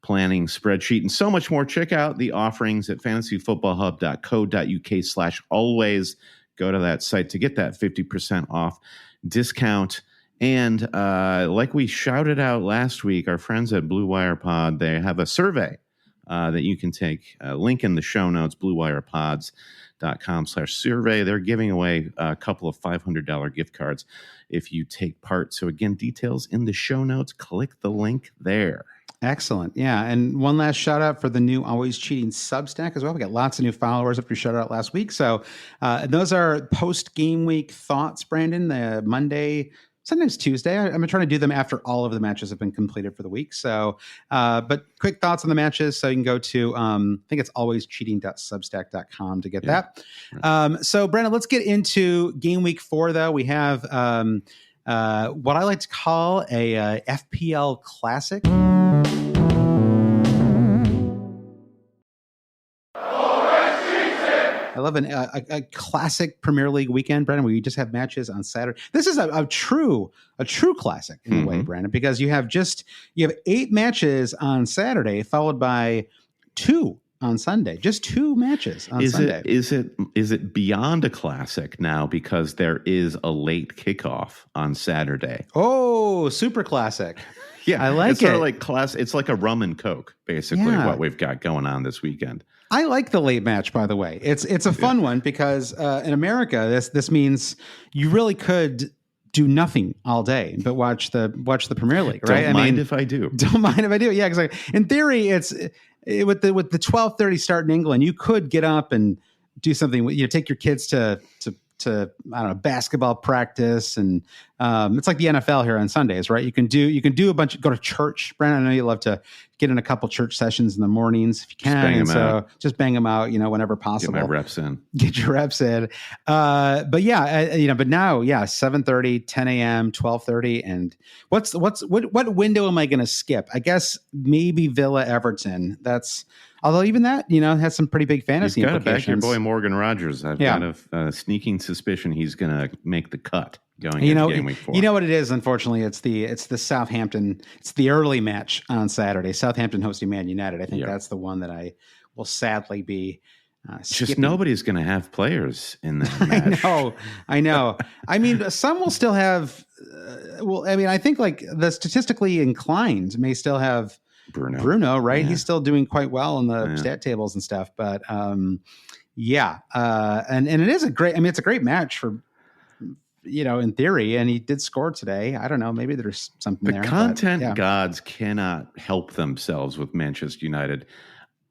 planning spreadsheet, and so much more. Check out the offerings at fantasyfootballhub.co.uk/always. Go to that site to get that 50% off discount. And like we shouted out last week, our friends at Blue Wire Pod, they have a survey that you can take. Link in the show notes, bluewirepods.com/survey. They're giving away a couple of $500 gift cards if you take part. So again, details in the show notes. Click the link there. Excellent. Yeah. And one last shout out for the new Always Cheating Substack as well. We got lots of new followers after we shouted out last week. So those are post game week thoughts, Brandon, the Monday, sometimes Tuesday. I'm trying to do them after all of the matches have been completed for the week. So, but quick thoughts on the matches. So you can go to, I think it's alwayscheating.substack.com to get that. So Brandon, let's get into game week 4 though. We have what I like to call a FPL classic. I love a classic Premier League weekend, Brandon, where you just have matches on Saturday. This is a true classic in a way, Brandon, because you have 8 matches on Saturday, followed by 2 on Sunday. Just 2 matches on Sunday. Is it beyond a classic now because there is a late kickoff on Saturday? Oh, super classic. Yeah, I like it. It's sort of like it's like a rum and Coke, basically, what we've got going on this weekend. I like the late match, by the way. It's a fun one because in America, this means you really could do nothing all day but watch the Premier League, right? Don't mind if I do. Don't mind if I do. Yeah, because in theory, it's with the 12:30 start in England, you could get up and do something. Take your kids to I don't know, basketball practice, and it's like the NFL here on Sundays, right? You can do a bunch of, go to church. Brandon, I know you love to get in a couple church sessions in the mornings if you can. Just bang them out, whenever possible. Get my reps in. Get your reps in. But yeah, but now, 7:30, 10 a.m., 12:30, and what window am I going to skip? I guess maybe Villa Everton. Although even that, has some pretty big fantasy implications. You've got to back your boy Morgan Rogers. I've got a sneaking suspicion he's going to make the cut going into game week 4. You know what it is? Unfortunately, it's the Southampton. It's the early match on Saturday. Southampton hosting Man United. I think that's the one that I will sadly be skipping. Just nobody's going to have players in that match. I know. I mean, some will still have. I think like the statistically inclined may still have. Bruno, right? Yeah. He's still doing quite well in the stat tables and stuff. But and it is it's a great match for, in theory. And he did score today. I don't know. Maybe there's something there. The content gods cannot help themselves with Manchester United.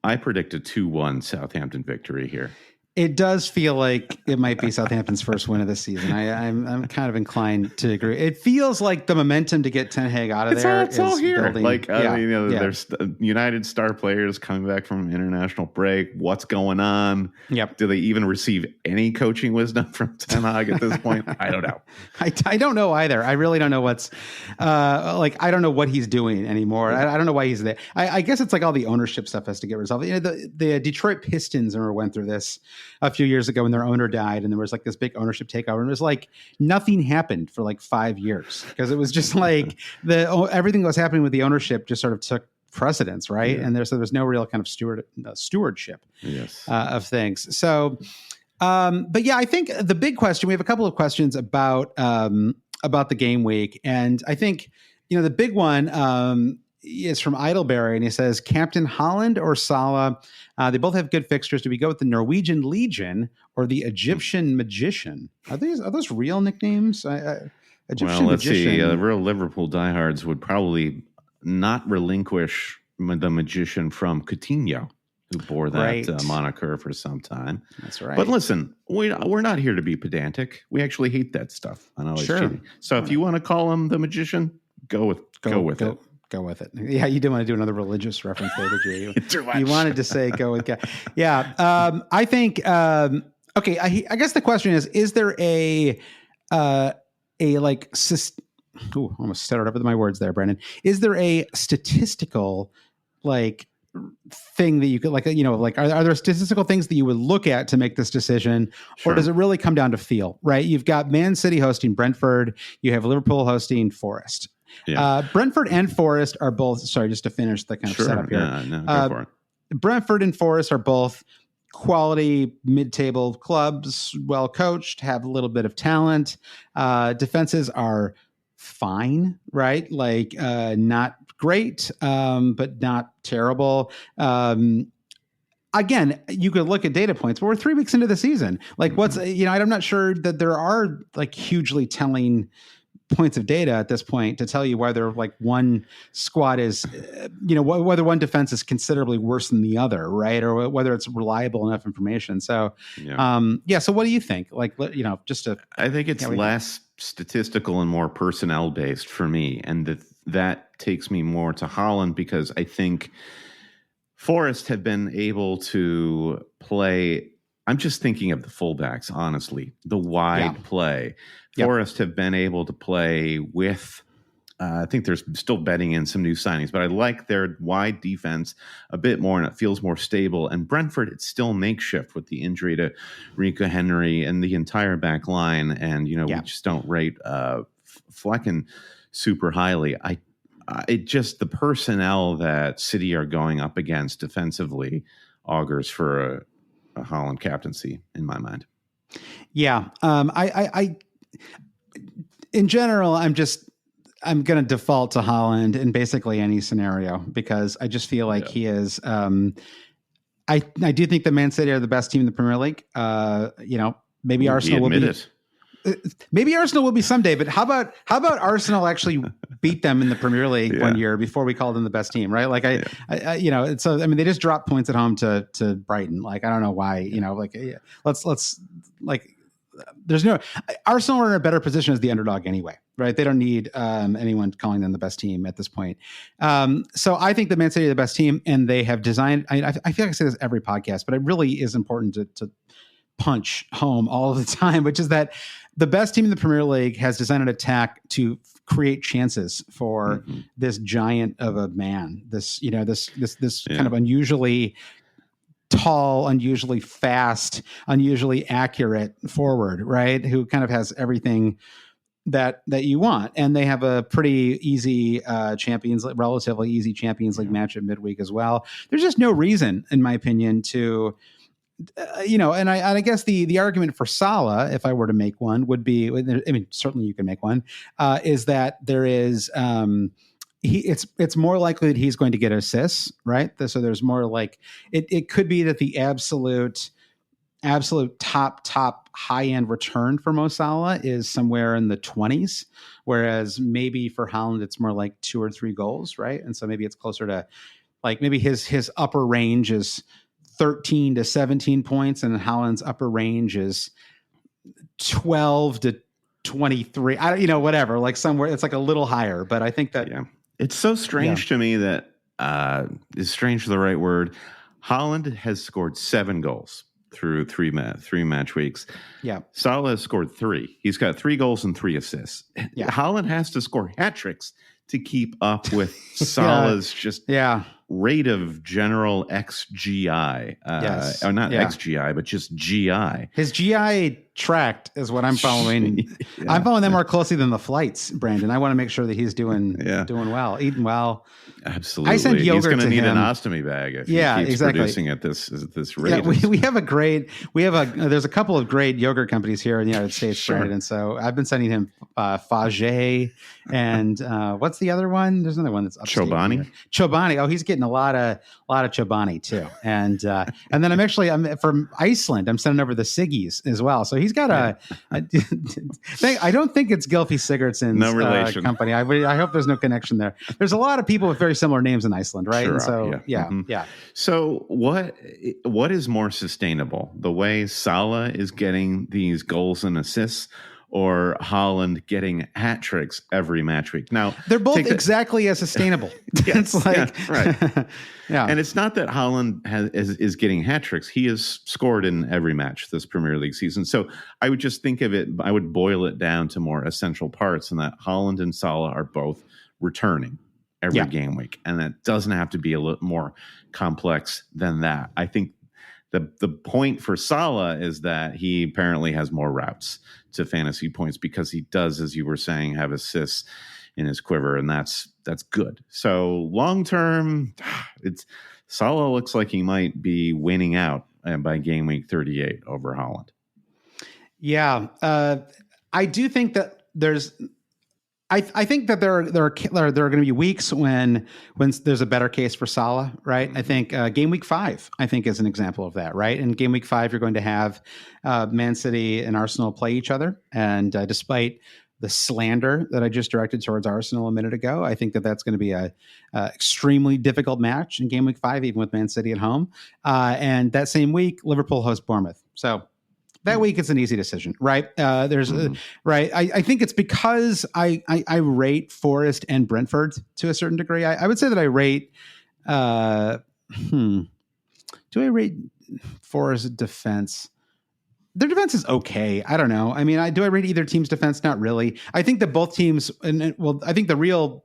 I predict a 2-1 Southampton victory here. It does feel like it might be Southampton's first win of the season. I'm kind of inclined to agree. It feels like the momentum to get Ten Hag out of there. It's all here. Building. There's United star players coming back from an international break. What's going on? Yep. Do they even receive any coaching wisdom from Ten Hag at this point? I don't know. I don't know either. I really don't know what's I don't know what he's doing anymore. I don't know why he's there. I guess it's like all the ownership stuff has to get resolved. The Detroit Pistons went through this a few years ago when their owner died, and there was like this big ownership takeover, and it was like nothing happened for like 5 years because it was just like everything that was happening with the ownership just sort of took precedence, right? And there was no real kind of stewardship of things. So, but yeah, I think the big question, we have a couple of questions about the game week, and I think the big one is from Idleberry, and he says, Captain Haaland or Salah? They both have good fixtures. Do we go with the Norwegian Legion or the Egyptian Magician? Are those real nicknames? Egyptian let's Magician. See. Real Liverpool diehards would probably not relinquish the Magician from Coutinho, who bore that moniker for some time. That's right. But listen, we're not here to be pedantic. We actually hate that stuff. I know it's cheating. So if you want to call him the Magician, go with it. Go with it. Yeah, you didn't want to do another religious reference there, did you? You wanted to say go with God. Yeah. I think, okay, I guess the question is there a like, almost stuttered over my words there, Brendan. Is there a statistical like thing that you could like, are there statistical things that you would look at to make this decision, or does it really come down to feel, right? You've got Man City hosting Brentford. You have Liverpool hosting Forest. Yeah. Brentford and Forest are both, sorry, just to finish the kind of setup here. Go for it. Brentford and Forest are both quality mid-table clubs, well coached, have a little bit of talent. Defenses are fine, right? Like not great, but not terrible. Again, you could look at data points, but we're 3 weeks into the season. Like what's, I'm not sure that there are like hugely telling points of data at this point to tell you whether like one squad is, whether one defense is considerably worse than the other, right? Or whether it's reliable enough information. So, so what do you think? Like, I think it's less statistical and more personnel based for me. And that takes me more to Haaland, because I think Forest have been able to play. I'm just thinking of the fullbacks, honestly, the wide play. Forest have been able to play with, I think they're still betting in some new signings, but I like their wide defense a bit more, and it feels more stable. And Brentford, it's still makeshift with the injury to Rico Henry and the entire back line. And, we just don't rate Flecken super highly. The personnel that City are going up against defensively augurs for a Haaland captaincy in my mind. Yeah. I in general, I'm going to default to Haaland in basically any scenario, because I just feel like he is, I do think that Man City are the best team in the Premier League. Maybe Arsenal will be maybe Arsenal will be someday, but how about Arsenal actually beat them in the Premier League one year before we call them the best team, right? Like they just dropped points at home to Brighton. Like, I don't know why, let's there's no, Arsenal are in a better position as the underdog anyway, right? They don't need anyone calling them the best team at this point. So I think the Man City are the best team, and they have designed, I feel like I say this every podcast, but it really is important to punch home all the time, which is that the best team in the Premier League has designed an attack to create chances for this giant of a man, this kind of unusually tall, unusually fast, unusually accurate forward, right? Who kind of has everything that you want. And they have a pretty easy relatively easy Champions League match at midweek as well. There's just no reason, in my opinion, to and I guess the argument for Salah, if I were to make one, would be, I mean, certainly you can make one, is that there is, it's more likely that he's going to get assists, right? So there's more like, it could be that the absolute top high end return for Mo Salah is somewhere in the 20s, whereas maybe for Haaland it's more like 2 or 3 goals, right? And so maybe it's closer to like, maybe his upper range is 13 to 17 points, and Haaland's upper range is 12 to 23. Whatever, like somewhere it's like a little higher, but I think that it's so strange to me that is strange the right word. Haaland has scored 7 goals through three match weeks. Yeah. Salah has scored 3. He's got 3 goals and 3 assists. Yeah. Haaland has to score hat tricks to keep up with Salah's rate of general XGI. Yes. Or not XGI, but just GI. His GI tracked is what I'm following. I'm following them more closely than the flights, Brandon. I want to make sure that he's doing well, eating well. Absolutely. I sent yogurt He's going to need him. an ostomy bag if he keeps producing at this rate. Yeah, there's a couple of great yogurt companies here in the United States, Sure. Brandon. And so I've been sending him Fabergé and what's the other one? There's another one that's Chobani. Chobani. Oh, he's getting a lot of Chobani too. And then I'm from Iceland. I'm sending over the Siggies as well. So he's got I don't think it's Gylfi Sigurdsson's company. I hope there's no connection there. There's a lot of people with very similar names in Iceland, right? Sure, and so yeah. So what is more sustainable? The way Salah is getting these goals and assists, or Haaland getting hat tricks every match week? Now they're both exactly as sustainable. It's like right. Yeah. And it's not that Haaland is getting hat tricks. He has scored in every match this Premier League season. So I would just think of it, I would boil it down to more essential parts, and that Haaland and Salah are both returning every game week. And that doesn't have to be a little more complex than that. I think the point for Salah is that he apparently has more routes to fantasy points because he does, as you were saying, have assists in his quiver, and that's good. So long term, Salah looks like he might be winning out by game week 38 over Haaland. Yeah, I do think that there's. I think that there are going to be weeks when there's a better case for Salah, right? I think game week 5, I think, is an example of that, right? In game week 5, you're going to have Man City and Arsenal play each other, and despite the slander that I just directed towards Arsenal a minute ago, I think that that's going to be a extremely difficult match in game week 5, even with Man City at home. And that same week, Liverpool hosts Bournemouth. So that week, it's an easy decision, right? Right. I think it's because I rate Forest and Brentford to a certain degree. I would say that I rate. Do I rate Forest defense? Their defense is okay. I don't know. I mean, do I rate either team's defense? Not really. I think that both teams. I think the real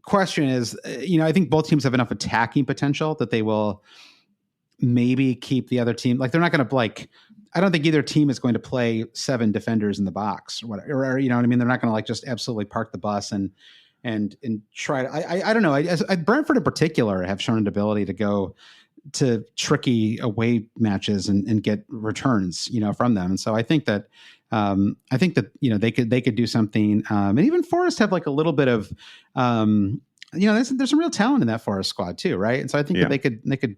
question is, I think both teams have enough attacking potential that they will maybe keep the other team. Like, they're not going to I don't think either team is going to play 7 defenders in the box or whatever. Or, you know what I mean? They're not going to just absolutely park the bus and try to. I don't know. Brentford in particular have shown an ability to go to tricky away matches and get returns, from them. And so I think that they could do something. And even Forest have like a little bit of there's some real talent in that Forest squad too, right? And so I think that they could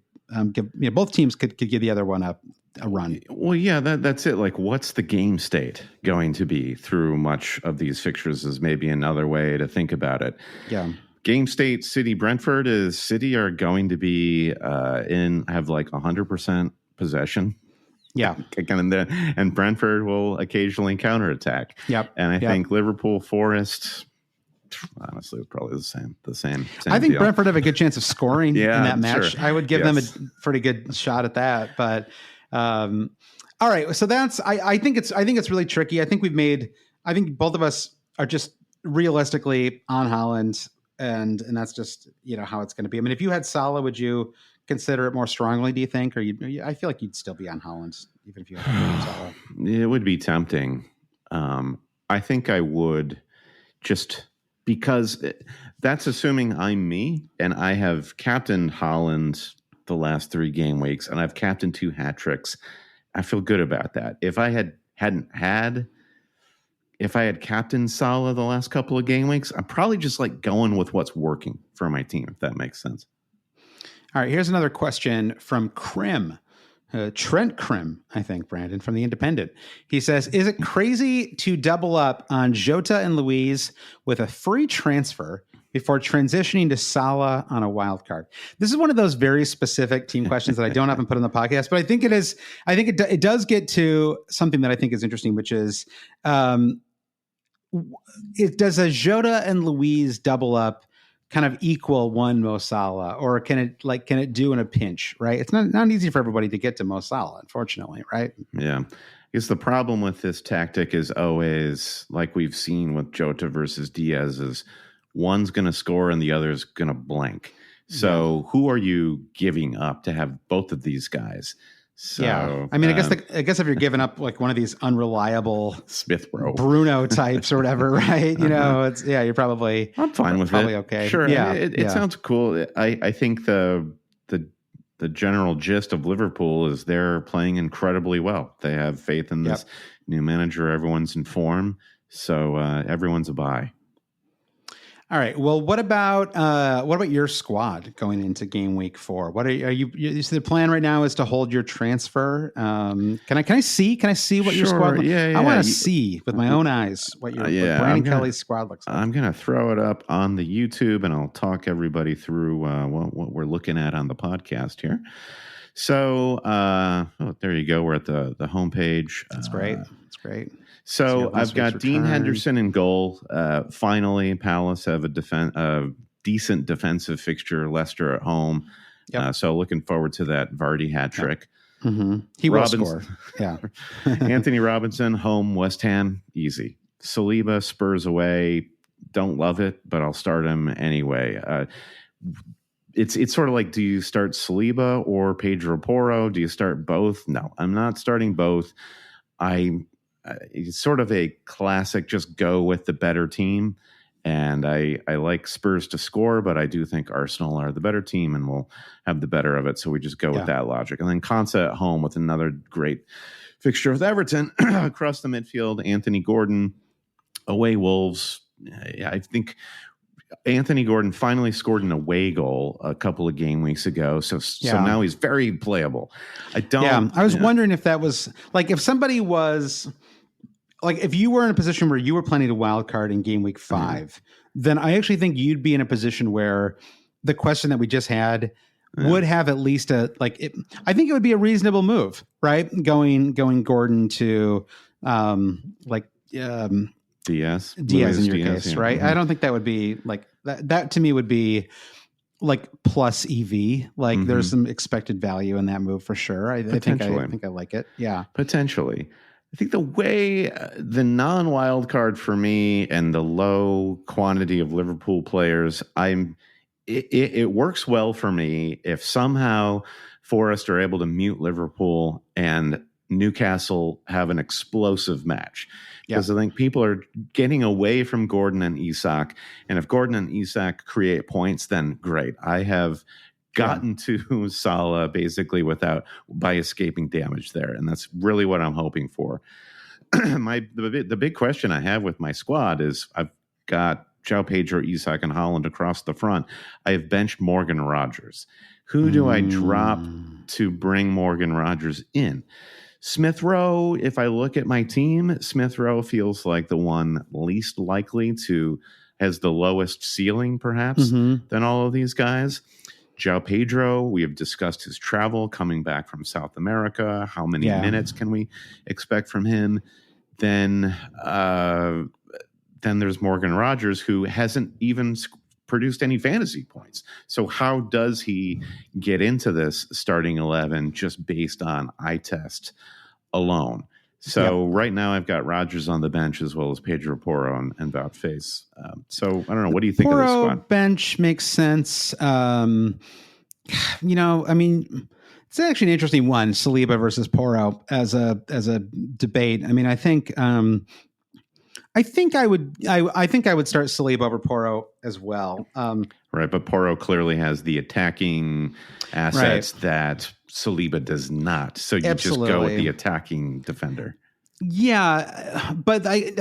give both teams could give the other one a run. Well, yeah, that's it. Like, what's the game state going to be through much of these fixtures is maybe another way to think about it. Yeah. Game state City Brentford is City are going to be have like 100% possession. Yeah. And Brentford will occasionally counterattack. Yep. And I think Liverpool Forest, honestly, probably the same. I think deal. Brentford have a good chance of scoring in that match. Sure. I would give them a pretty good shot at that. But all right, so I think it's really tricky. I think both of us are just realistically on Haaland, and that's just how it's going to be. I mean, if you had Salah, would you consider it more strongly? Do you think, or I feel like you'd still be on Haaland even if you had Salah. It would be tempting. I think I would, just because that's assuming I'm me and I have captained Haaland the last 3 game weeks and I've captained 2 hat tricks. I feel good about that. If I had captained Salah the last couple of game weeks, I'm probably just like going with what's working for my team, if that makes sense. All right, here's another question from Krim. Trent Krim, I think, Brandon, from The Independent. He says, is it crazy to double up on Jota and Luiz with a free transfer before transitioning to Salah on a wild card? This is one of those very specific team questions that I don't often put on the podcast, but I think it is. I think it does get to something that I think is interesting, which is, does a Jota and Luiz double up kind of equal one Mo Salah, or can it do in a pinch, right? It's not easy for everybody to get to Mo Salah, unfortunately, right? Yeah. I guess the problem with this tactic is always, like we've seen with Jota versus Diaz, is one's going to score and the other's going to blank. So who are you giving up to have both of these guys? So, I mean, I guess if you're giving up like one of these unreliable Smith Rowe, Bruno types or whatever, right? It's you're probably I'm fine with probably it. Okay. Sure, it sounds cool. I think the general gist of Liverpool is they're playing incredibly well. They have faith in this new manager. Everyone's in form, so everyone's a buy. All right. Well, what about your squad going into game week 4? What are you so the plan right now is to hold your transfer? Can I see what your squad? Yeah. I want to see with my own eyes what your what Brandon Kelly's squad looks like. I'm gonna throw it up on the YouTube and I'll talk everybody through what we're looking at on the podcast here. So there you go. We're at the homepage. That's great. That's great. So I've got Dean Henderson in goal. Finally, Palace have a decent defensive fixture. Leicester at home. Yep. So looking forward to that Vardy hat trick. Yep. Mm-hmm. He will score. Yeah. Anthony Robinson, home, West Ham, easy. Saliba, Spurs away. Don't love it, but I'll start him anyway. It's sort of like, do you start Saliba or Pedro Porro? Do you start both? No, I'm not starting both. It's sort of a classic, just go with the better team. And I like Spurs to score, but I do think Arsenal are the better team and will have the better of it. So we just go with that logic. And then Konsa at home with another great fixture with Everton across the midfield. Anthony Gordon, away Wolves. I think Anthony Gordon finally scored an away goal a couple of game weeks ago. So now he's very playable. I was wondering if that was like, if somebody was like, if you were in a position where you were planning to wild card in game week 5, then I actually think you'd be in a position where the question that we just had would have at least I think it would be a reasonable move, right? Going Gordon to Diaz in your case, right? I don't think that would be like that to me would be like plus EV. Like there's some expected value in that move for sure. I think I like it. Yeah. Potentially. I think the way the non-wild card for me and the low quantity of Liverpool players, it works well for me if somehow Forest are able to mute Liverpool and Newcastle have an explosive match. Because I think people are getting away from Gordon and Isak. And if Gordon and Isak create points, then great. I have gotten to Salah basically by escaping damage there. And that's really what I'm hoping for. The big question I have with my squad is I've got João Pedro, Isak, and Haaland across the front. I have benched Morgan Rogers. Who do I drop to bring Morgan Rogers in? Smith Rowe, if I look at my team, Smith Rowe feels like the one least likely has the lowest ceiling, perhaps, than all of these guys. João Pedro, we have discussed his travel coming back from South America. How many minutes can we expect from him? Then there's Morgan Rogers, who hasn't even produced any fantasy points. So how does he get into this starting 11 just based on eye test alone? So right now I've got Rogers on the bench as well as Pedro Porro and Wout Faes. So I don't know. What do you think of this squad? Bench makes sense. I mean, it's actually an interesting one, Saliba versus Porro as a debate. I mean, I think I would start Saliba over Porro as well. Right, but Porro clearly has the attacking assets that Saliba does not. So you just go with the attacking defender. Yeah, but I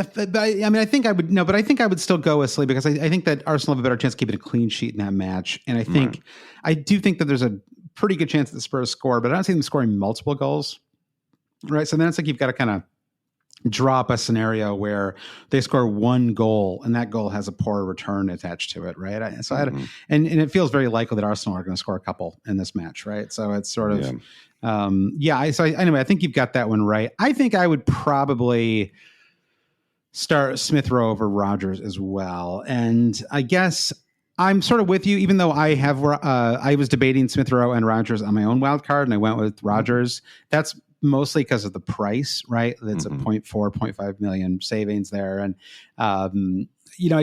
think I would still go with Saliba because I think that Arsenal have a better chance of keeping a clean sheet in that match, and I do think that there's a pretty good chance that the Spurs score, but I don't see them scoring multiple goals. Right, so then it's like you've got to kind of drop a scenario where they score one goal and that goal has a poor return attached to it, right? And it feels very likely that Arsenal are going to score a couple in this match, right? So it's sort of, anyway, I think you've got that one right. I think I would probably start Smith Rowe over Rogers as well. And I guess I'm sort of with you, even though I was debating Smith Rowe and Rogers on my own wild card and I went with Rogers. That's mostly because of the price, right? It's a 0.5 million savings there. And, I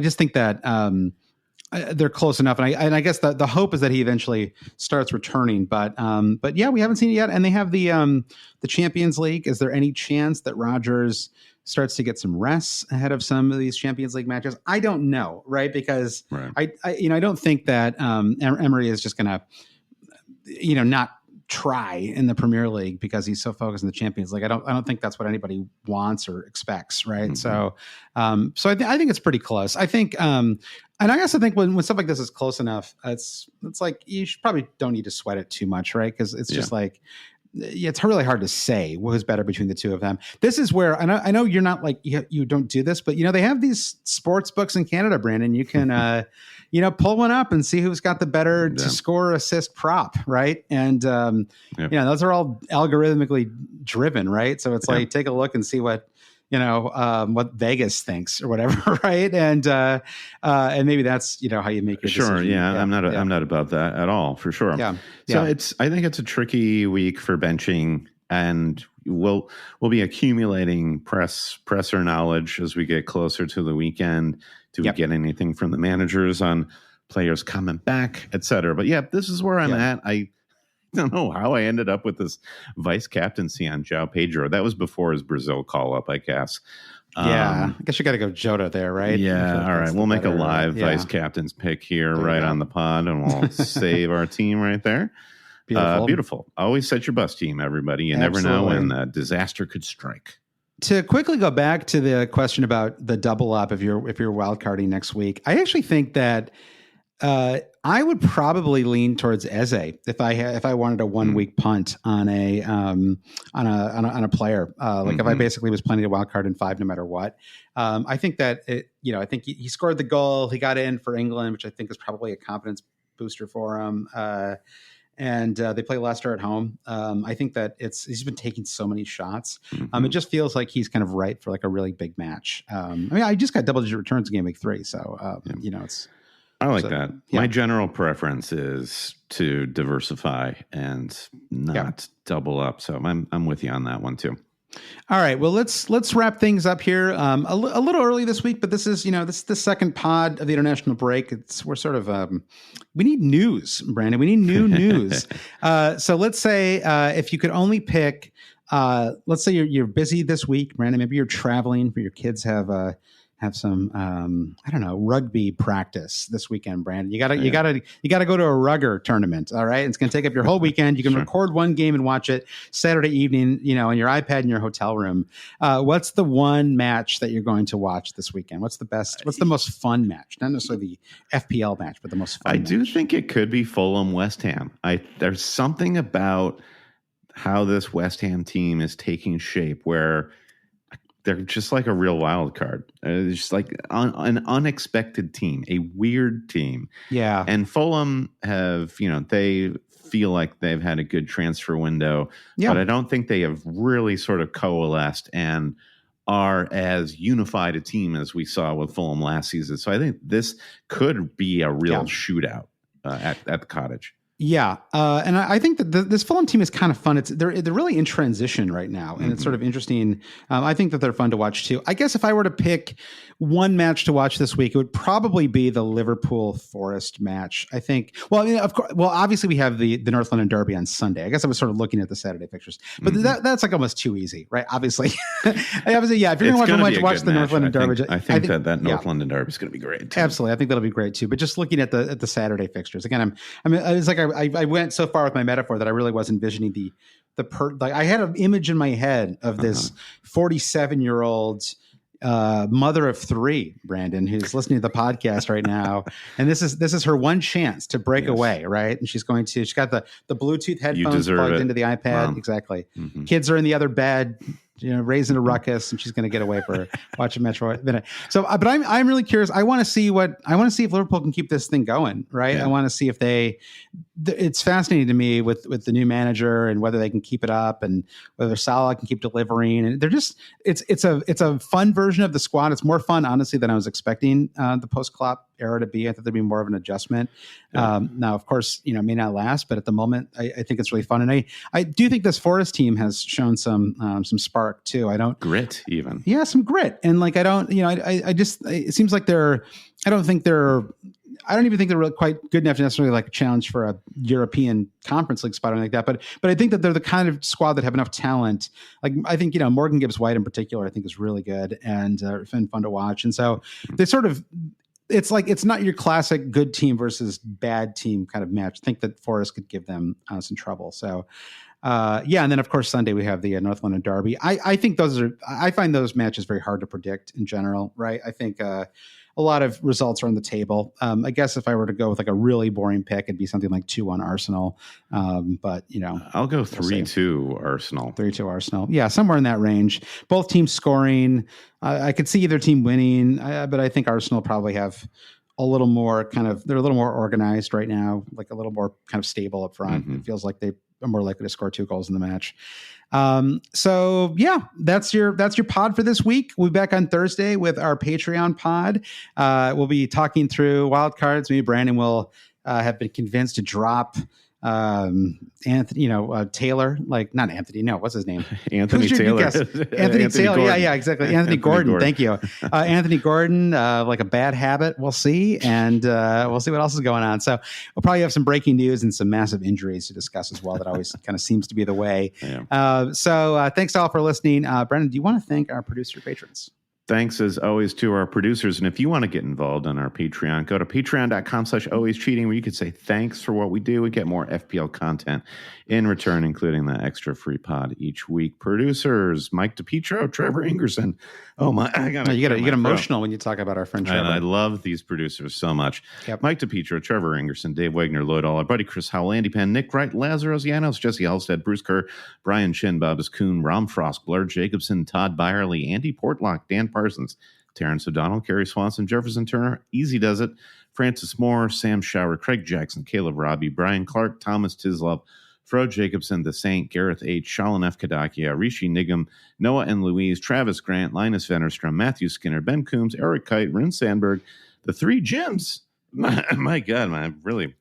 just think that they're close enough, and I guess the hope is that he eventually starts returning. But yeah, we haven't seen it yet, and they have the Champions League. Is there any chance that Rodgers starts to get some rest ahead of some of these Champions League matches? I don't know, right? Because I don't think that Emery is just going to not try in the Premier League because he's so focused on the Champions League. I don't think that's what anybody wants or expects, right? Mm-hmm. So I think it's pretty close. I think, and I also think when stuff like this is close enough, it's like you probably don't need to sweat it too much, right? Because it's just like, it's really hard to say who's better between the two of them. This is where I know you're not like you don't do this, but they have these sports books in Canada, Brandon. You can pull one up and see who's got the better to score assist prop, right? And those are all algorithmically driven, right? So it's like take a look and see what Vegas thinks or whatever, right? And maybe that's how you make your decision. Sure, yeah. I'm not about that at all, for sure. Yeah. So I think it's a tricky week for benching, and we'll be accumulating presser knowledge as we get closer to the weekend. Do we get anything from the managers on players coming back, et cetera? But this is where I'm at. I don't know how I ended up with this vice captaincy on João Pedro. That was before his Brazil call up, I guess. I guess you got to go Jota there, right? Yeah. All right. We'll make a live vice captain's pick here on the pod, and we'll save our team right there. Beautiful. Always set your bus team, everybody. You never know when disaster could strike. To quickly go back to the question about the double up if you're wildcarding next week, I actually think that I would probably lean towards Eze if I wanted a 1 week punt on a player. If I basically was planning to wildcard in 5 no matter what. I think that I think he scored the goal. He got in for England, which I think is probably a confidence booster for him. And they play Leicester at home. I think that he's been taking so many shots. It just feels like he's kind of right for like a really big match. I just got double-digit returns in game week 3, so it's. I like that. Yeah. My general preference is to diversify and not double up. So I'm with you on that one too. All right. Well, let's wrap things up here. A little early this week, but this is this is the second pod of the international break. We're sort of we need news, Brandon. We need new news. So let's say if you could only pick, let's say you're busy this week, Brandon. Maybe you're traveling, but your kids have some I don't know, rugby practice this weekend, Brandon. You gotta go to a rugger tournament. All right. It's gonna take up your whole weekend. You can record one game and watch it Saturday evening, on your iPad in your hotel room. What's the one match that you're going to watch this weekend? What's the most fun match? Not necessarily the FPL match, but the most fun match. I do think it could be Fulham West Ham. There's something about how this West Ham team is taking shape where they're just like a real wild card. It's just like an unexpected team, a weird team. Yeah. And Fulham have, they feel like they've had a good transfer window, but I don't think they have really sort of coalesced and are as unified a team as we saw with Fulham last season. So I think this could be a real shootout at the Cottage. Yeah, and I think that this Fulham team is kind of fun. They're really in transition right now, and it's sort of interesting. I think that they're fun to watch too. I guess if I were to pick one match to watch this week, it would probably be the Liverpool Forest match. I think. Well, of course. Well, obviously we have the North London Derby on Sunday. I guess I was sort of looking at the Saturday fixtures, but that's like almost too easy, right? Obviously, yeah. If you're going to watch the North London Derby, I think that North London Derby is going to be great too. Absolutely, I think that'll be great too. But just looking at the Saturday fixtures again, it's like I went so far with my metaphor that I really was envisioning I had an image in my head of this 47-year-old mother of 3, Brandon, who's listening to the podcast right now, and this is her one chance to break away, right? And she's got the Bluetooth headphones plugged into the iPad. Mom. Exactly. Mm-hmm. Kids are in the other bed, raising a ruckus, and she's going to get away for watching Metro. So, but I'm really curious. I want to see if Liverpool can keep this thing going, right? Yeah. I want to see if it's fascinating to me with the new manager and whether they can keep it up and whether Salah can keep delivering. And they're just, it's a fun version of the squad. It's more fun, honestly, than I was expecting the post-Klopp era to be. I thought there'd be more of an adjustment. Yeah. Now, of course, it may not last, but at the moment, I think it's really fun. And I do think this Forest team has shown some spark too. Grit even. Yeah, some grit. And it seems like I don't think they're I don't even think they're really quite good enough to necessarily like challenge for a European Conference League spot or anything like that. But I think that they're the kind of squad that have enough talent. Like I think, Morgan Gibbs White in particular, I think is really good and fun to watch. And so they sort of, it's like, it's not your classic good team versus bad team kind of match. I think that Forest could give them some trouble. So and then of course Sunday we have the North London Derby. I think I find those matches very hard to predict in general, right? I think a lot of results are on the table. I guess if I were to go with like a really boring pick, it'd be something like 2-1 Arsenal. But I'll go 3-2 Arsenal. 3-2 Arsenal. Yeah, somewhere in that range. Both teams scoring. I could see either team winning, but I think Arsenal probably have a little more they're a little more organized right now, like a little more kind of stable up front. Mm-hmm. It feels like they are more likely to score 2 goals in the match. So yeah, that's your pod for this week. We'll be back on Thursday with our Patreon pod. We'll be talking through wildcards. Maybe Brandon will have been convinced to drop Anthony, Taylor, like not Anthony. No, what's his name? Anthony Taylor. Anthony Taylor. Gordon. Yeah, exactly. Anthony Gordon. Thank you. Anthony Gordon, like a bad habit. We'll see. And we'll see what else is going on. So we'll probably have some breaking news and some massive injuries to discuss as well. That always kind of seems to be the way. Yeah. So thanks all for listening. Brendan, do you want to thank our producer patrons? Thanks, as always, to our producers. And if you want to get involved on our Patreon, go to patreon.com/alwayscheating, where you can say thanks for what we do. We get more FPL content in return, including the extra free pod each week. Producers, Mike DePietro, Trevor Ingerson. Oh, my. You get emotional when you talk about our friend Trevor. I love these producers so much. Yep. Mike DePietro, Trevor Ingerson, Dave Wagner, Lloyd All, our buddy Chris Howell, Andy Penn, Nick Wright, Lazarus Llanos, Jesse Halstead, Bruce Kerr, Brian Chin, Bobas Kuhn, Rom Frost, Blair Jacobson, Todd Byerly, Andy Portlock, Dan Parsons, Terrence O'Donnell, Kerry Swanson, Jefferson Turner, Easy Does It, Francis Moore, Sam Shower, Craig Jackson, Caleb Robbie, Brian Clark, Thomas Tislov, Fro Jacobson, The Saint, Gareth H., Shalin F. Kadakia, Rishi Nigam, Noah and Louise, Travis Grant, Linus Vennerstrom, Matthew Skinner, Ben Coombs, Eric Kite, Rin Sandberg, the 3 Jims. My God, man, really...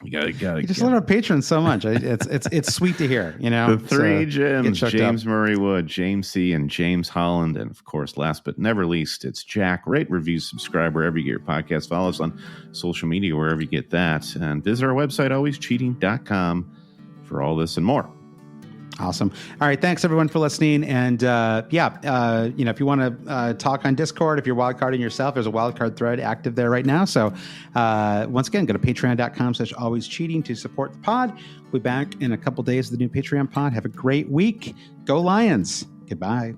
You just love our patrons so much. It's sweet to hear, The 3 Jims, James Murray Wood, James C., and James Holland. And of course, last but never least, it's Jack. Rate, review, subscribe wherever you get your podcast. Follow us on social media, wherever you get that. And visit our website, alwayscheating.com, for all this and more. Awesome. All right. Thanks everyone for listening. And if you want to talk on Discord, if you're wildcarding yourself, there's a wildcard thread active there right now. So once again, go to patreon.com/alwayscheating to support the pod. We'll be back in a couple days with the new Patreon pod. Have a great week. Go Lions. Goodbye.